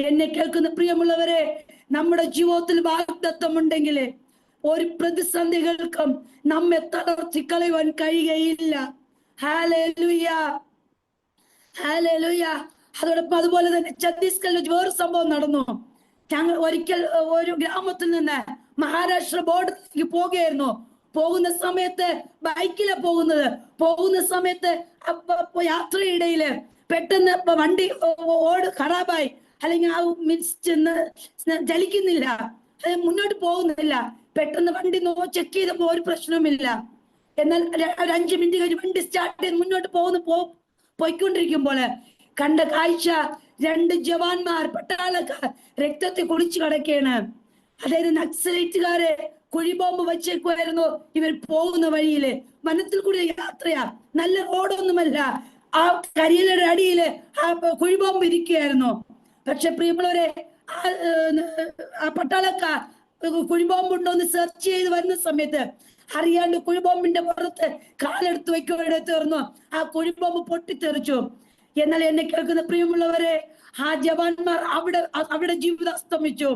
എന്നെ കേൾക്കുന്ന പ്രിയമുള്ളവരെ, നമ്മുടെ ജീവിതത്തിൽ വാഗ്ദത്തം ഉണ്ടെങ്കിൽ ഒരു പ്രതിസന്ധികൾക്കും നമ്മെ തളർത്തി കളയുവാൻ കഴിയുകയില്ല. Hallelujah, hallelujah. അതോടൊപ്പം അതുപോലെ തന്നെ ഛത്തീസ്ഗഡിൽ വേറെ സംഭവം നടന്നു. ഞങ്ങൾ ഒരിക്കൽ ഒരു ഗ്രാമത്തിൽ നിന്ന് മഹാരാഷ്ട്ര ബോർഡറിലേക്ക് പോകുകയായിരുന്നു. പോകുന്ന സമയത്ത് ബൈക്കിലാണ് പോകുന്ന സമയത്ത് യാത്രയിടയില് പെട്ടെന്ന് വണ്ടി ഖറാബായി, അല്ലെങ്കിൽ ആ ചലിക്കുന്നില്ല, മുന്നോട്ട് പോകുന്നില്ല. പെട്ടെന്ന് വണ്ടി ചെക്ക് ചെയ്തപ്പോ ഒരു പ്രശ്നവുമില്ല. എന്നാൽ ഒരു 5 മിനിറ്റ് കഴിഞ്ഞ് വണ്ടി സ്റ്റാർട്ട് ചെയ്ത് മുന്നോട്ട് പോയിക്കൊണ്ടിരിക്കുമ്പോൾ കണ്ട കാഴ്ച, 2 ജവാന്മാർ പട്ടാളക്കാർ രക്തത്തെ കുളിച്ചു കിടക്കുകയാണ്. അതായത് നക്സലൈറ്റുകാരെ കുഴിബോംബ് വെച്ചേക്കുമായിരുന്നു. ഇവർ പോകുന്ന വഴിയില് വനത്തിൽ കൂടി യാത്രയാ, നല്ല റോഡൊന്നുമല്ല, ആ കരിയിലയുടെ അടിയില് ആ കുഴിബോംബ് ഇരിക്കുകയായിരുന്നു. പക്ഷെ പ്രിയമുള്ളവരെ, ആ പട്ടാളക്കാർ കുഴിബോംബ് ഉണ്ടോ എന്ന് സെർച്ച് ചെയ്ത് വരുന്ന സമയത്ത് അറിയാണ്ട് കുഴിബോംബിന്റെ പുറത്ത് കാലെടുത്ത് വയ്ക്കുവാൻ തീർന്നു. ആ കുഴിബോംബ് പൊട്ടിത്തെറിച്ചു. എന്നാൽ എന്നെ കേൾക്കുന്ന പ്രിയമുള്ളവരെ, ആ ജവാന്മാർ അവിടെ ജീവിതം അസ്തമിച്ചു.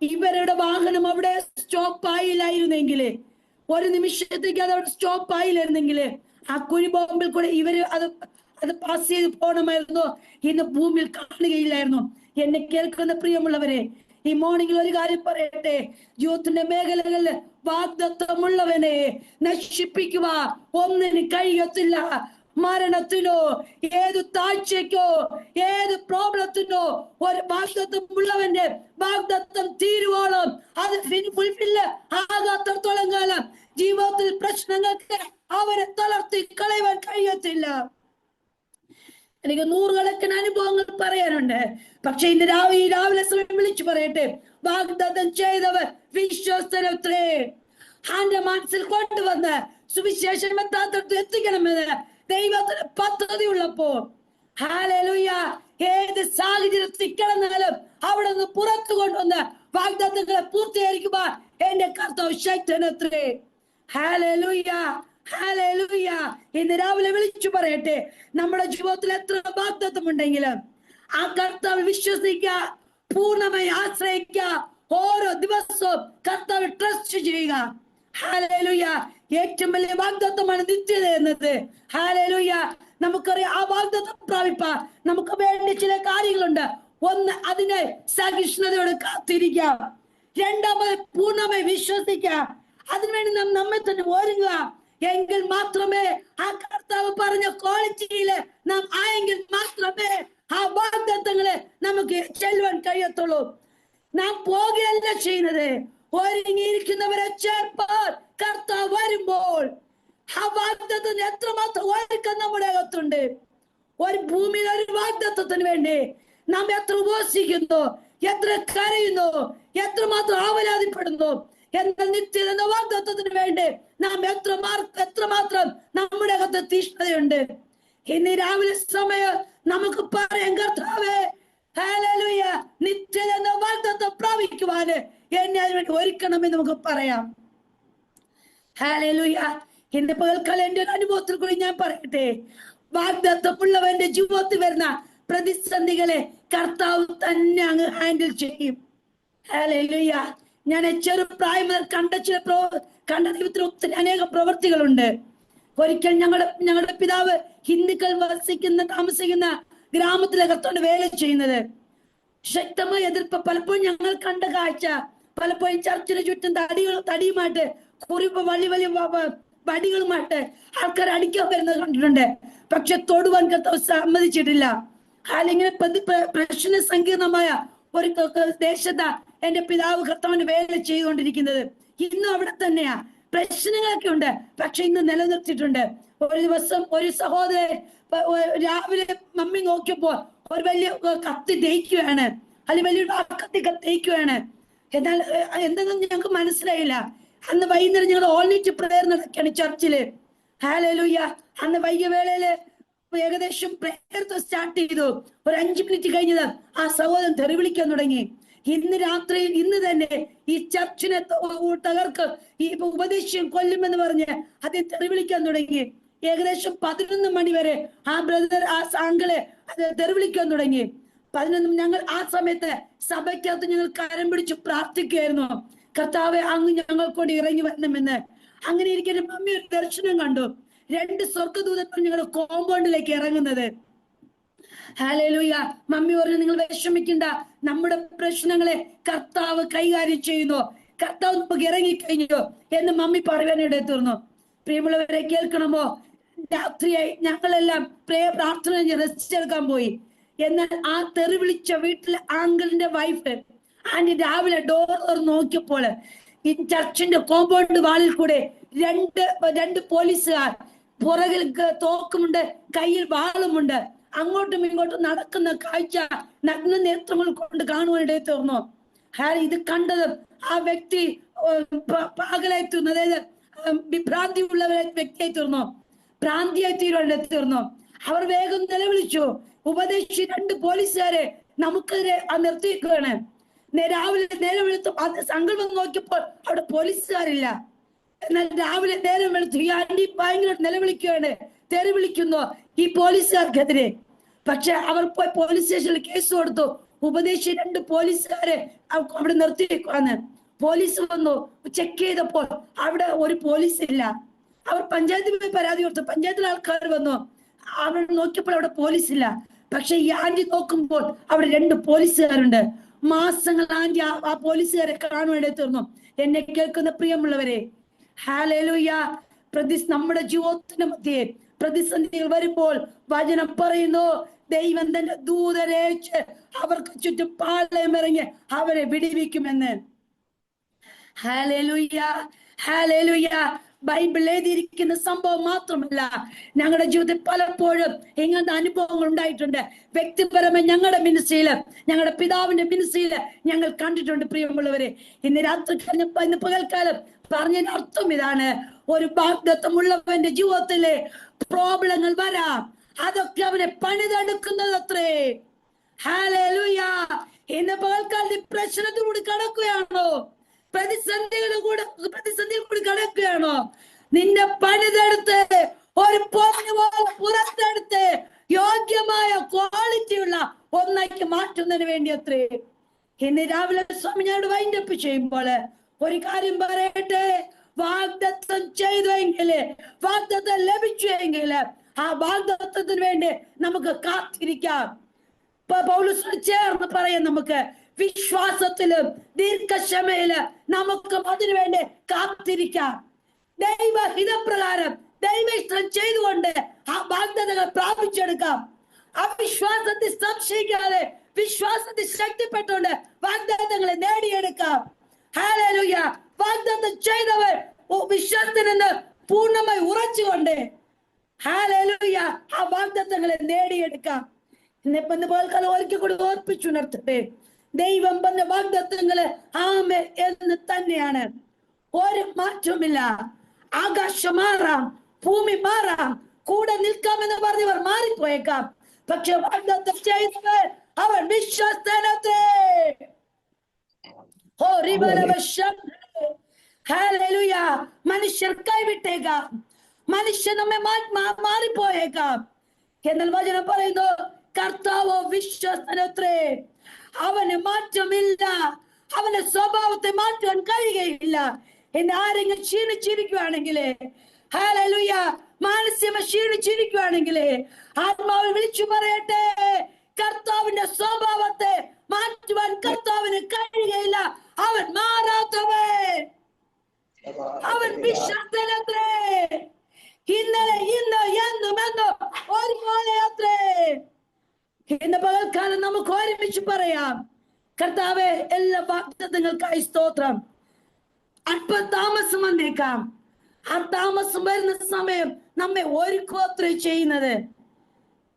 ഇവരുടെ വാഹനം അവിടെ സ്റ്റോപ്പ് ആയില്ലായിരുന്നെങ്കിൽ, ഒരു നിമിഷത്തേക്ക് അത് അവിടെ സ്റ്റോപ്പ് ആയില്ലായിരുന്നെങ്കിൽ ആ കുഴിബോംബിൽ കൂടെ ഇവര് അത് പാസ് ചെയ്ത് പോകണമായിരുന്നു, ഇന്ന് ഭൂമിയിൽ കാണുകയില്ലായിരുന്നു. എന്നെ കേൾക്കുന്ന പ്രിയമുള്ളവരെ, ഈ മോർണിംഗിൽ ഒരു കാര്യം പറയട്ടെ, ജീവിതത്തിന്റെ മേഖലകളിൽ വാഗ്ദത്തമുള്ളവനെ നശിപ്പിക്കുക ഒന്നിന് കഴിയത്തില്ല. മരണത്തിനോ ഏത് താഴ്ചയ്ക്കോ ഏത് പ്രോബ്ലത്തിനോ ഒരു വാഗ്ദത്തം ഉള്ളവന്റെ വാഗ്ദത്തം തീരുവോളം, അത് ഫുൾഫില്ല് ആകാത്തടത്തോളം കാലം ജീവിതത്തിൽ പ്രശ്നങ്ങൾക്ക് അവരെ തളർത്തി കളയുവാൻ കഴിയത്തില്ല. എനിക്ക് 100 കണക്കിന് അനുഭവങ്ങൾ പറയാനുണ്ട്. പക്ഷെ ഇന്ന് രാവിലെ സമയം വിളിച്ചു പറയട്ടെ, വാഗ്ദത്തം ചെയ്തവർ വിശ്വസ്തനത്രേ. ആന്റെ മനസ്സിൽ കൊണ്ടുവന്ന് സുവിശേഷം എത്താത്തടത്ത് എത്തിക്കണമെന്ന് ദൈവത്തിന് പദ്ധതി ഉള്ളപ്പോ, ഹല്ലേലൂയ, ഏത് സാഹചര്യത്തിൽ കിടന്നാലും അവിടെ നിന്ന് പുറത്തു കൊണ്ടുവന്ന് വാഗ്ദത്തങ്ങളെ പൂർത്തീകരിക്കുവാൻ എന്റെ കർത്താവ് ശക്തനത്രേ. Hallelujah, hallelujah. ഇന്ന് രാവിലെ വിളിച്ചു പറയട്ടെ, നമ്മുടെ ജീവിതത്തിൽ എത്ര വാഗ്ദത്തം ഉണ്ടെങ്കിലും ആ കർത്താവ് വിശ്വസിക്കുക, പൂർണ്ണമായി ആശ്രയിക്കുക, ഓരോ ദിവസവും കർത്താവ് ട്രസ്റ്റ് ചെയ്യുക. ഹല്ലേലൂയ. ഏറ്റവും വലിയ വാഗ്ദത്തമാണ് നിത്യത എന്നത്. ഹല്ലേലൂയ. നമുക്കറിയാം, ആ വാഗ്ദത്തം പ്രാപിപ്പാൻ നമുക്ക് വേണ്ട ചില കാര്യങ്ങളുണ്ട്. ഒന്ന്, അതിനെ സഹിഷ്ണുതയോടെ കാത്തിരിക്കാം. രണ്ടാമത്, പൂർണ്ണമായി വിശ്വസിക്കാം. അതിനുവേണ്ടി നാം നമ്മെ തന്നെ ഒരുങ്ങുക. എങ്കിൽ മാത്രമേ ആ കർത്താവ് പറഞ്ഞ ക്വാളിറ്റിയില് നാം ആയെങ്കിൽ മാത്രമേ ആ വാഗ്ദത്തങ്ങളെ നമുക്ക് ചെല്ലുവാൻ കഴിയത്തുള്ളൂ. നാം പോകുകയല്ല ചെയ്യുന്നത്, ഒരുങ്ങിയിരിക്കുന്നവരെ ചേർപ്പാൻ കർത്താവ് വരുമ്പോൾ ആ വാഗ്ദത്തത്തിന് എത്രമാത്രം ഒരുക്കം നമ്മുടെ അകത്തുണ്ട്. ഒരു ഭൂമിയിൽ ഒരു വാഗ്ദത്തത്തിന് വേണ്ടി നാം എത്ര ഉപവസിക്കുന്നു, എത്ര കരയുന്നു, എത്രമാത്രം ആവലാതിപ്പെടുന്നു. എന്നാൽ നിത്യത എന്ന വാഗ്ദത്തത്തിന് വേണ്ടി നാം എത്രമാത്രം നമ്മുടെ അകത്ത് തീഷ്ണതയുണ്ട്. ഇന്ന് രാവിലെ സമയം നമുക്ക് പറയാം, കർത്താവേ ഹല്ലേലൂയ, നിത്യത എന്ന വാഗ്ദത്തം പ്രാപിക്കുവാന് എന്നെ അതിനുവേണ്ടി ഒരുക്കണമെന്ന് നമുക്ക് പറയാം. ഹല്ലേലൂയ. ഇന്ന് പകൽക്കാലം എന്റെ ഒരു അനുഭവത്തിൽ കൂടി ഞാൻ പറയട്ടെ, വാഗ്ദത്തമുള്ളവന്റെ ജീവിതത്തിൽ വരുന്ന പ്രതിസന്ധികളെ കർത്താവ് തന്നെ അങ്ങ് ഹാൻഡിൽ ചെയ്യും. ഹല്ലേലൂയ. ഞാൻ ചെറുപ്രായം മുതൽ കണ്ട ദൈവത്തിന് ഒത്തിരി അനേകം പ്രവൃത്തികളുണ്ട്. ഒരിക്കൽ ഞങ്ങളുടെ പിതാവ് ഹിന്ദുക്കൾ താമസിക്കുന്ന ഗ്രാമത്തിലെ കർത്താവിന്റെ വേല ചെയ്യുന്നത്. ശക്തമായ എതിർപ്പ്. പലപ്പോഴും ഞങ്ങൾ കണ്ട കാഴ്ച, പലപ്പോഴും ചർച്ചിന് ചുറ്റും തടിയുമായിട്ട് കുറിപ്പ് വലിയ വടികളുമായിട്ട് ആൾക്കാർ അടിക്കാൻ വരുന്നത് കണ്ടിട്ടുണ്ട്. പക്ഷെ തൊടുവാൻ കർത്താവ് സമ്മതിച്ചിട്ടില്ല. അല്ലെങ്കിൽ പ്രശ്ന സങ്കീർണമായ ഒരു ദേശത്താ എന്റെ പിതാവ് കർത്താവിന് വേല ചെയ്തുകൊണ്ടിരിക്കുന്നത്. ഇന്നും അവിടെ തന്നെയാ. പ്രശ്നങ്ങളൊക്കെ ഉണ്ട്, പക്ഷെ ഇന്ന് നിലനിർത്തിയിട്ടുണ്ട്. ഒരു ദിവസം ഒരു സഹോദരൻ രാവിലെ മമ്മി നോക്കിയപ്പോ ഒരു വലിയ കത്തി തേയ്ക്കുകയാണ്, അല്ലെങ്കിൽ വലിയൊരു കത്തി തേയ്ക്കുകയാണ്. എന്നാൽ എന്തെങ്കിലും ഞങ്ങൾക്ക് മനസ്സിലായില്ല. അന്ന് വൈകുന്നേരം ഞങ്ങൾ ഓൾ നൈറ്റ് പ്രേയർ നടക്കുകയാണ് ചർച്ചില്. ഹല്ലേലൂയ. അന്ന് വൈകിയ വേളയില് ഏകദേശം പ്രേയർ സ്റ്റാർട്ട് ചെയ്തു. ഒരു 5 മിനിറ്റ് കഴിഞ്ഞത് ആ സഹോദരൻ തെറി വിളിക്കാൻ തുടങ്ങി. ഇന്ന് രാത്രിയിൽ ഇന്ന് തന്നെ ഈ ചർച്ചിനെ തകർക്ക്, ഈ ഉപദേശം കൊല്ലുമെന്ന് പറഞ്ഞ് അദ്ദേഹം തെറി വിളിക്കാൻ തുടങ്ങി. ഏകദേശം 11 മണി വരെ ആ ബ്രദർ ആ ആംഗിളെ തെറി വിളിക്കാൻ തുടങ്ങി. 11 ഞങ്ങൾ ആ സമയത്ത് സഭയ്ക്കകത്ത് ഞങ്ങൾ കരം പിടിച്ച് പ്രാർത്ഥിക്കുകയായിരുന്നു, കർത്താവെ അങ്ങ് ഞങ്ങൾക്കൊണ്ട് ഇറങ്ങി വരണമെന്ന്. അങ്ങനെ ഇരിക്കുന്ന മമ്മി ഒരു ദർശനം കണ്ടു. 2 സ്വർഗ്ഗദൂതന്മാർ ഞങ്ങളുടെ കോമ്പൗണ്ടിലേക്ക് ഇറങ്ങുന്നത്. ഹല്ലേലൂയ. മമ്മി പറഞ്ഞു, നിങ്ങൾ വിഷമിക്കണ്ട, നമ്മുടെ പ്രശ്നങ്ങളെ കർത്താവ് കൈകാര്യം ചെയ്യുന്നു, കർത്താവ് നമുക്ക് ഇറങ്ങിക്കഴിഞ്ഞു എന്ന് മമ്മി പറയാനിടയിൽ തീർന്നു. പ്രിയമുള്ളവരെ കേൾക്കണമോ? രാത്രിയായി ഞങ്ങളെല്ലാം പ്രാർത്ഥന റെസ്റ്റ് എടുക്കാൻ പോയി. എന്നാൽ ആ തെറി വിളിച്ച വീട്ടിലെ ആങ്കിളിന്റെ വൈഫ് ആന്റി രാവിലെ ഡോർ നോക്കിയപ്പോൾ ഈ ചർച്ചിന്റെ കോമ്പൗണ്ട് വാളിൽ കൂടെ രണ്ട് പോലീസുകാർ, പുറകിൽ തോക്കുമുണ്ട്, കയ്യിൽ വാളുമുണ്ട്, അങ്ങോട്ടും ഇങ്ങോട്ടും നടക്കുന്ന കാഴ്ച നഗ്ന നേത്രങ്ങൾ കൊണ്ട് കാണുവാനിടയിൽ തീർന്നു. ഇത് കണ്ടത് ആ വ്യക്തി പാകലായി തീർന്നു, അതായത് വിഭ്രാന്തി ഉള്ള വ്യക്തിയായി തീർന്നു, ഭ്രാന്തിയായി തീർന്നു. അവർ വേഗം നിലവിളിച്ചു, ഉപദേശിച്ച് 2 പോലീസുകാരെ നമുക്കെതിരെ നിർത്തിയിരിക്കുകയാണ്. രാവിലെ നേരം വെളുത്തു സംഘം വന്ന് നോക്കിയപ്പോൾ അവിടെ പോലീസുകാരില്ല. എന്നാൽ രാവിലെ നേരം വെളുത്തു ഈ ആന്റി ഭയങ്കര നിലവിളിക്കുകയാണ്, തെറി വിളിക്കുന്നു ഈ പോലീസുകാർക്കെതിരെ. പക്ഷെ അവർ പോയി പോലീസ് സ്റ്റേഷനിൽ കേസ് കൊടുത്തു. ഉപദേശിച്ച് 2 പോലീസുകാരെ അവിടെ നിർത്തിയിരിക്കുകയാണ്. പോലീസ് വന്നു ചെക്ക് ചെയ്തപ്പോൾ അവിടെ ഒരു പോലീസ് ഇല്ല. അവർ പഞ്ചായത്തിൽ പോയി പരാതി കൊടുത്തു. പഞ്ചായത്തിലെ ആൾക്കാർ വന്നു, അവിടെ നോക്കിയപ്പോൾ അവിടെ പോലീസ് ഇല്ല. പക്ഷെ ഈ ആന്റി നോക്കുമ്പോൾ അവിടെ 2 പോലീസുകാരുണ്ട്. മാസങ്ങൾ ആന്റി ആ പോലീസുകാരെ കാണുവാനായി തീർന്നു. എന്നെ കേൾക്കുന്ന പ്രിയമുള്ളവരെ, ഹല്ലേലൂയ. നമ്മുടെ ജീവിതത്തിന്റെ മധ്യേ പ്രതിസന്ധികൾ വരുമ്പോൾ വചനം പറയുന്നു, ദൈവം തന്റെ ദൂതരേച്ച് അവർക്ക് ചുറ്റും പാളയമിറങ്ങി അവരെ വിടിവിക്കുമെന്ന്. Hallelujah, hallelujah. ബൈബിൾ എഴുതിയിരിക്കുന്ന സംഭവം മാത്രമല്ല, ഞങ്ങളുടെ ജീവിതത്തിൽ പലപ്പോഴും ഇങ്ങനത്തെ അനുഭവങ്ങൾ ഉണ്ടായിട്ടുണ്ട്. വ്യക്തിപരമായി ഞങ്ങളുടെ മിനിസ്ട്രിയില്, ഞങ്ങളുടെ പിതാവിന്റെ മിനിസ്ട്രിയില് ഞങ്ങൾ കണ്ടിട്ടുണ്ട്. പ്രിയമുള്ളവരെ, ഇന്ന് രാത്രി ഇന്ന് പകൽക്കാലം പറഞ്ഞതിന് അർത്ഥം ഇതാണ്: ഒരു വാഗ്ദത്തമുള്ളവന്റെ ജീവിതത്തിലെ പ്രോബ്ലങ്ങൾ വരാം, അതൊക്കെ അവനെ പണിതെടുക്കുന്നത് അത്രേ. ഹല്ലേലൂയ. ഇന്ന് പകൽക്കാലം പ്രശ്നത്തിലൂടെ കടക്കുകയാണോ? പ്രതിസന്ധികൾ കൂടി കടക്കുകയാണോ? നിന്നെ പണിതെടുത്ത് ഒരു പൊന്നു പോലെ പുറത്തെടുത്ത് യോഗ്യമായ ക്വാളിറ്റിയുള്ള ഒന്നാക്കി മാറ്റുന്നതിന് വേണ്ടി അത്രേ. ഇന്ന് രാവിലെ സ്വാമി ഞങ്ങളുടെ വൈൻഡപ്പ് ചെയ്യുമ്പോൾ ഒരു കാര്യം പറയട്ടെ: വാഗ്ദത്തം ചെയ്തുവെങ്കിൽ, വാഗ്ദത്തം ലഭിച്ചുവെങ്കിൽ ആ വാഗ്ദത്തത്തിന് വേണ്ടി നമുക്ക് കാത്തിരിക്കാം. പൗലോസിനോട് ചേർന്ന് പറയാം, നമുക്ക് വിശ്വാസത്തിലും ദീർഘക്ഷമയില് നമുക്ക് അതിനുവേണ്ടി കാത്തിരിക്കാം. ദൈവഹിതപ്രകാരം ദൈവഇഷ്ടം ചെയ്തുകൊണ്ട് ആ വാഗ്ദത്തങ്ങൾ പ്രാപിച്ചെടുക്കാം. അവിശ്വാസത്തിൽ സംശയിക്കാതെ വിശ്വാസത്തിൽ ശക്തിപ്പെട്ടുകൊണ്ട് വാഗ്ദത്തങ്ങളെ നേടിയെടുക്കാം. ഹല്ലേലൂയ. വാഗ്ദത്തം ചെയ്തവർ വിശ്വാസത്തിൽ നിന്ന് പൂർണ്ണമായി ഉറച്ചുകൊണ്ട് ഹല്ലേലൂയ ആ വാഗ്ദത്തങ്ങളെ നേടിയെടുക്കാം. ഇന്ന് പോൽക്കാലം ഒരിക്കൽ കൂടി ഓർപ്പിച്ചുണർത്തട്ടെ, ദൈവം പറഞ്ഞ വാഗ്ദത്തങ്ങള് ആമേ എന്ന് തന്നെയാണ്. ഒരു മാറ്റവുമില്ല. ആകാശം മാറാം, ഭൂമി മാറാം, കൂടെ നിൽക്കാമെന്ന് പറഞ്ഞവർ മാറിപ്പോയേക്കാം, പക്ഷെ വാഗ്ദത്തം ചെയ്തവർ അവൻ വിശ്വസ്തനത്രേ. ഹല്ലേലൂയ. മനുഷ്യർ കൈവിട്ടേക്കാം, മനുഷ്യൻ നമ്മെ മാറിപ്പോയേക്കാം, എന്നാൽ വചനം പറയുന്നു കർത്താവോ വിശ്വസ്തനത്രേ. അവന് മാറ്റമില്ല, അവന്റെ സ്വഭാവത്തെ മാറ്റാൻ കഴിയുകയില്ല. എന്ന് ആരെങ്കിലും ക്ഷീണിച്ചിരിക്കുകയാണെങ്കിൽ, ഹല്ലേലൂയ, മാനസികമായി ക്ഷീണിച്ചിരിക്കുകയാണെങ്കിൽ ആത്മാവിൽ വിളിച്ചു പറയട്ടെ, കർത്താവിന്റെ സ്വഭാവത്തെ മാറ്റുവാൻ കർത്താവിന് കഴിയുകയില്ല. അവൻ മാറാത്തവൻ, അവൻ വിശ്വസ്തനത്രേ. ഇന്നലെ ഇന്ന് എന്നും എന്നും ഒരുപോലെ അത്രേ. ഇന്ന് പകൽക്കാലം നമുക്ക് ഒരുമിച്ച് പറയാം, കർത്താവേ, എല്ലാ വാഗ്ദത്തങ്ങൾക്കായി സ്തോത്രം. അല്പം താമസം വന്നേക്കാം. ആ താമസം വരുന്ന സമയം നമ്മെ ഒരുക്കോത്ര ചെയ്യുന്നത്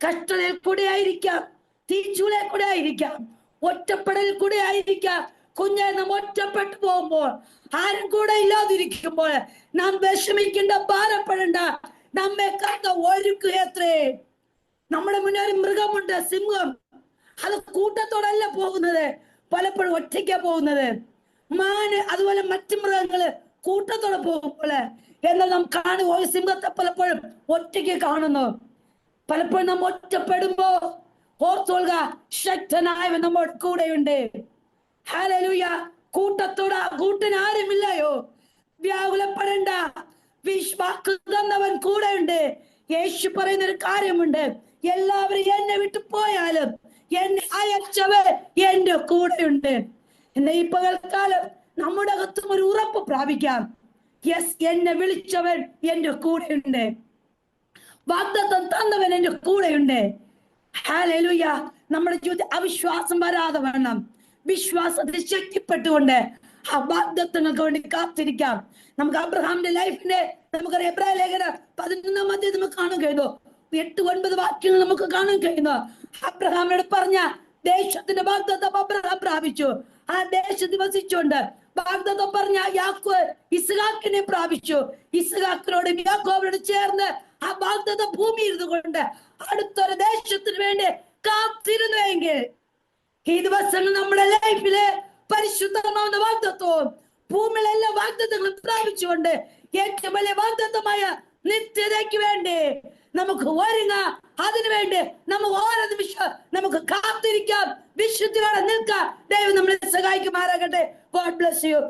കഷ്ടതയിൽ കൂടെ ആയിരിക്കാം, തീച്ചൂളയിൽ കൂടെ ആയിരിക്കാം, ഒറ്റപ്പെടലിൽ കൂടെ ആയിരിക്കാം. കുഞ്ഞെ, നാം ഒറ്റപ്പെട്ടു പോകുമ്പോൾ, ആരും കൂടെ ഇല്ലാതിരിക്കുമ്പോൾ നാം വിഷമിക്കേണ്ട, ഭാരപ്പെടേണ്ട. നമ്മെ കണ്ട ഒരുക്കുകയത്രേ. നമ്മുടെ മുന്നേ ഒരു മൃഗമുണ്ട്, സിംഹം. അത് കൂട്ടത്തോടല്ല പോകുന്നത്, പലപ്പോഴും ഒറ്റയ്ക്കാ പോകുന്നത്. മാന് അതുപോലെ മറ്റു മൃഗങ്ങള് കൂട്ടത്തോടെ പോകുമ്പോൾ, എന്നാൽ നാം കാണുക സിംഹത്തെ പലപ്പോഴും ഒറ്റയ്ക്ക് കാണുന്നു. പലപ്പോഴും നാം ഒറ്റപ്പെടുമ്പോ ഓർത്തോളുക, ശക്തനായവൻ നമ്മുടെ കൂടെയുണ്ട്. ഹല്ലേലൂയ. കൂട്ടന് ആരുമില്ലയോ? വ്യാകുലപ്പെടേണ്ട, വാക്ക് തന്നവൻ കൂടെയുണ്ട്. യേശു പറയുന്ന ഒരു കാര്യമുണ്ട്, എല്ലാവരും എന്നെ വിട്ടു പോയാലും എന്നെ അയച്ചവൻ എന്റെ കൂടെയുണ്ട്. എന്ന ഈ പകൽക്കാലം നമ്മുടെ അകത്തും ഒരു ഉറപ്പ് പ്രാപിക്കാം. യെസ്, എന്നെ വിളിച്ചവൻ എന്റെ കൂടെയുണ്ട്, വാഗ്ദത്തം തന്നവൻ എന്റെ കൂടെയുണ്ട്. ഹല്ലേലൂയ. നമ്മുടെ ജീവിതത്തിൽ അവിശ്വാസം വരാതെ വേണം വിശ്വാസത്തിൽ ശക്തിപ്പെട്ടുകൊണ്ട് ആ വാഗ്ദത്തങ്ങൾക്ക് വേണ്ടി കാത്തിരിക്കാം. നമുക്ക് അബ്രഹാമിന്റെ ലൈഫിന്റെ നമുക്കറിയാം, എബ്രായ ലേഖനം 11-ാം അധ്യായം നമുക്ക് കാണാൻ കഴിയുന്നു. 8-9 വാക്യങ്ങൾ നമുക്ക് കാണാൻ കഴിയുന്നു. അബ്രഹാമിനോട് പറഞ്ഞ ദേശത്തിന്റെ വാഗ്ദത്തം അബ്രഹാം പ്രാപിച്ചു. ആ ദേശത്ത് വസിച്ചുകൊണ്ട് വാഗ്ദത്തം പറഞ്ഞ യാക്കോബ് ഇസ്ഹാക്കിനെ പ്രാപിച്ചു. ഇസ്ഹാക്കിനോടും യാക്കോബിനോട് ചേർന്ന് ആ വാഗ്ദത്ത ഭൂമി ഇരുന്നുകൊണ്ട് അടുത്തൊരു ദേശത്തിന് വേണ്ടി കാത്തിരുന്നുവെങ്കിൽ ഈ ദിവസങ്ങൾ നമ്മുടെ ലൈഫില് പരിശുദ്ധമാവുന്ന വാഗ്ദത്വവും ഭൂമിയിലെ എല്ലാ വാഗ്ദത്തങ്ങളും പ്രാപിച്ചുകൊണ്ട് ഏറ്റവും വലിയ വാഗ്ദത്തമായ നിത്യതയ്ക്ക് വേണ്ടി നമുക്ക് ഒരുങ്ങാം. അതിനുവേണ്ടി നമുക്ക് ഓരോ നിമിഷം നമുക്ക് കാത്തിരിക്കാം, വിശുദ്ധിയോടെ നിൽക്കാം. ദൈവം നമ്മളെ സഹായിക്കുമാറാകട്ടെ. God bless you.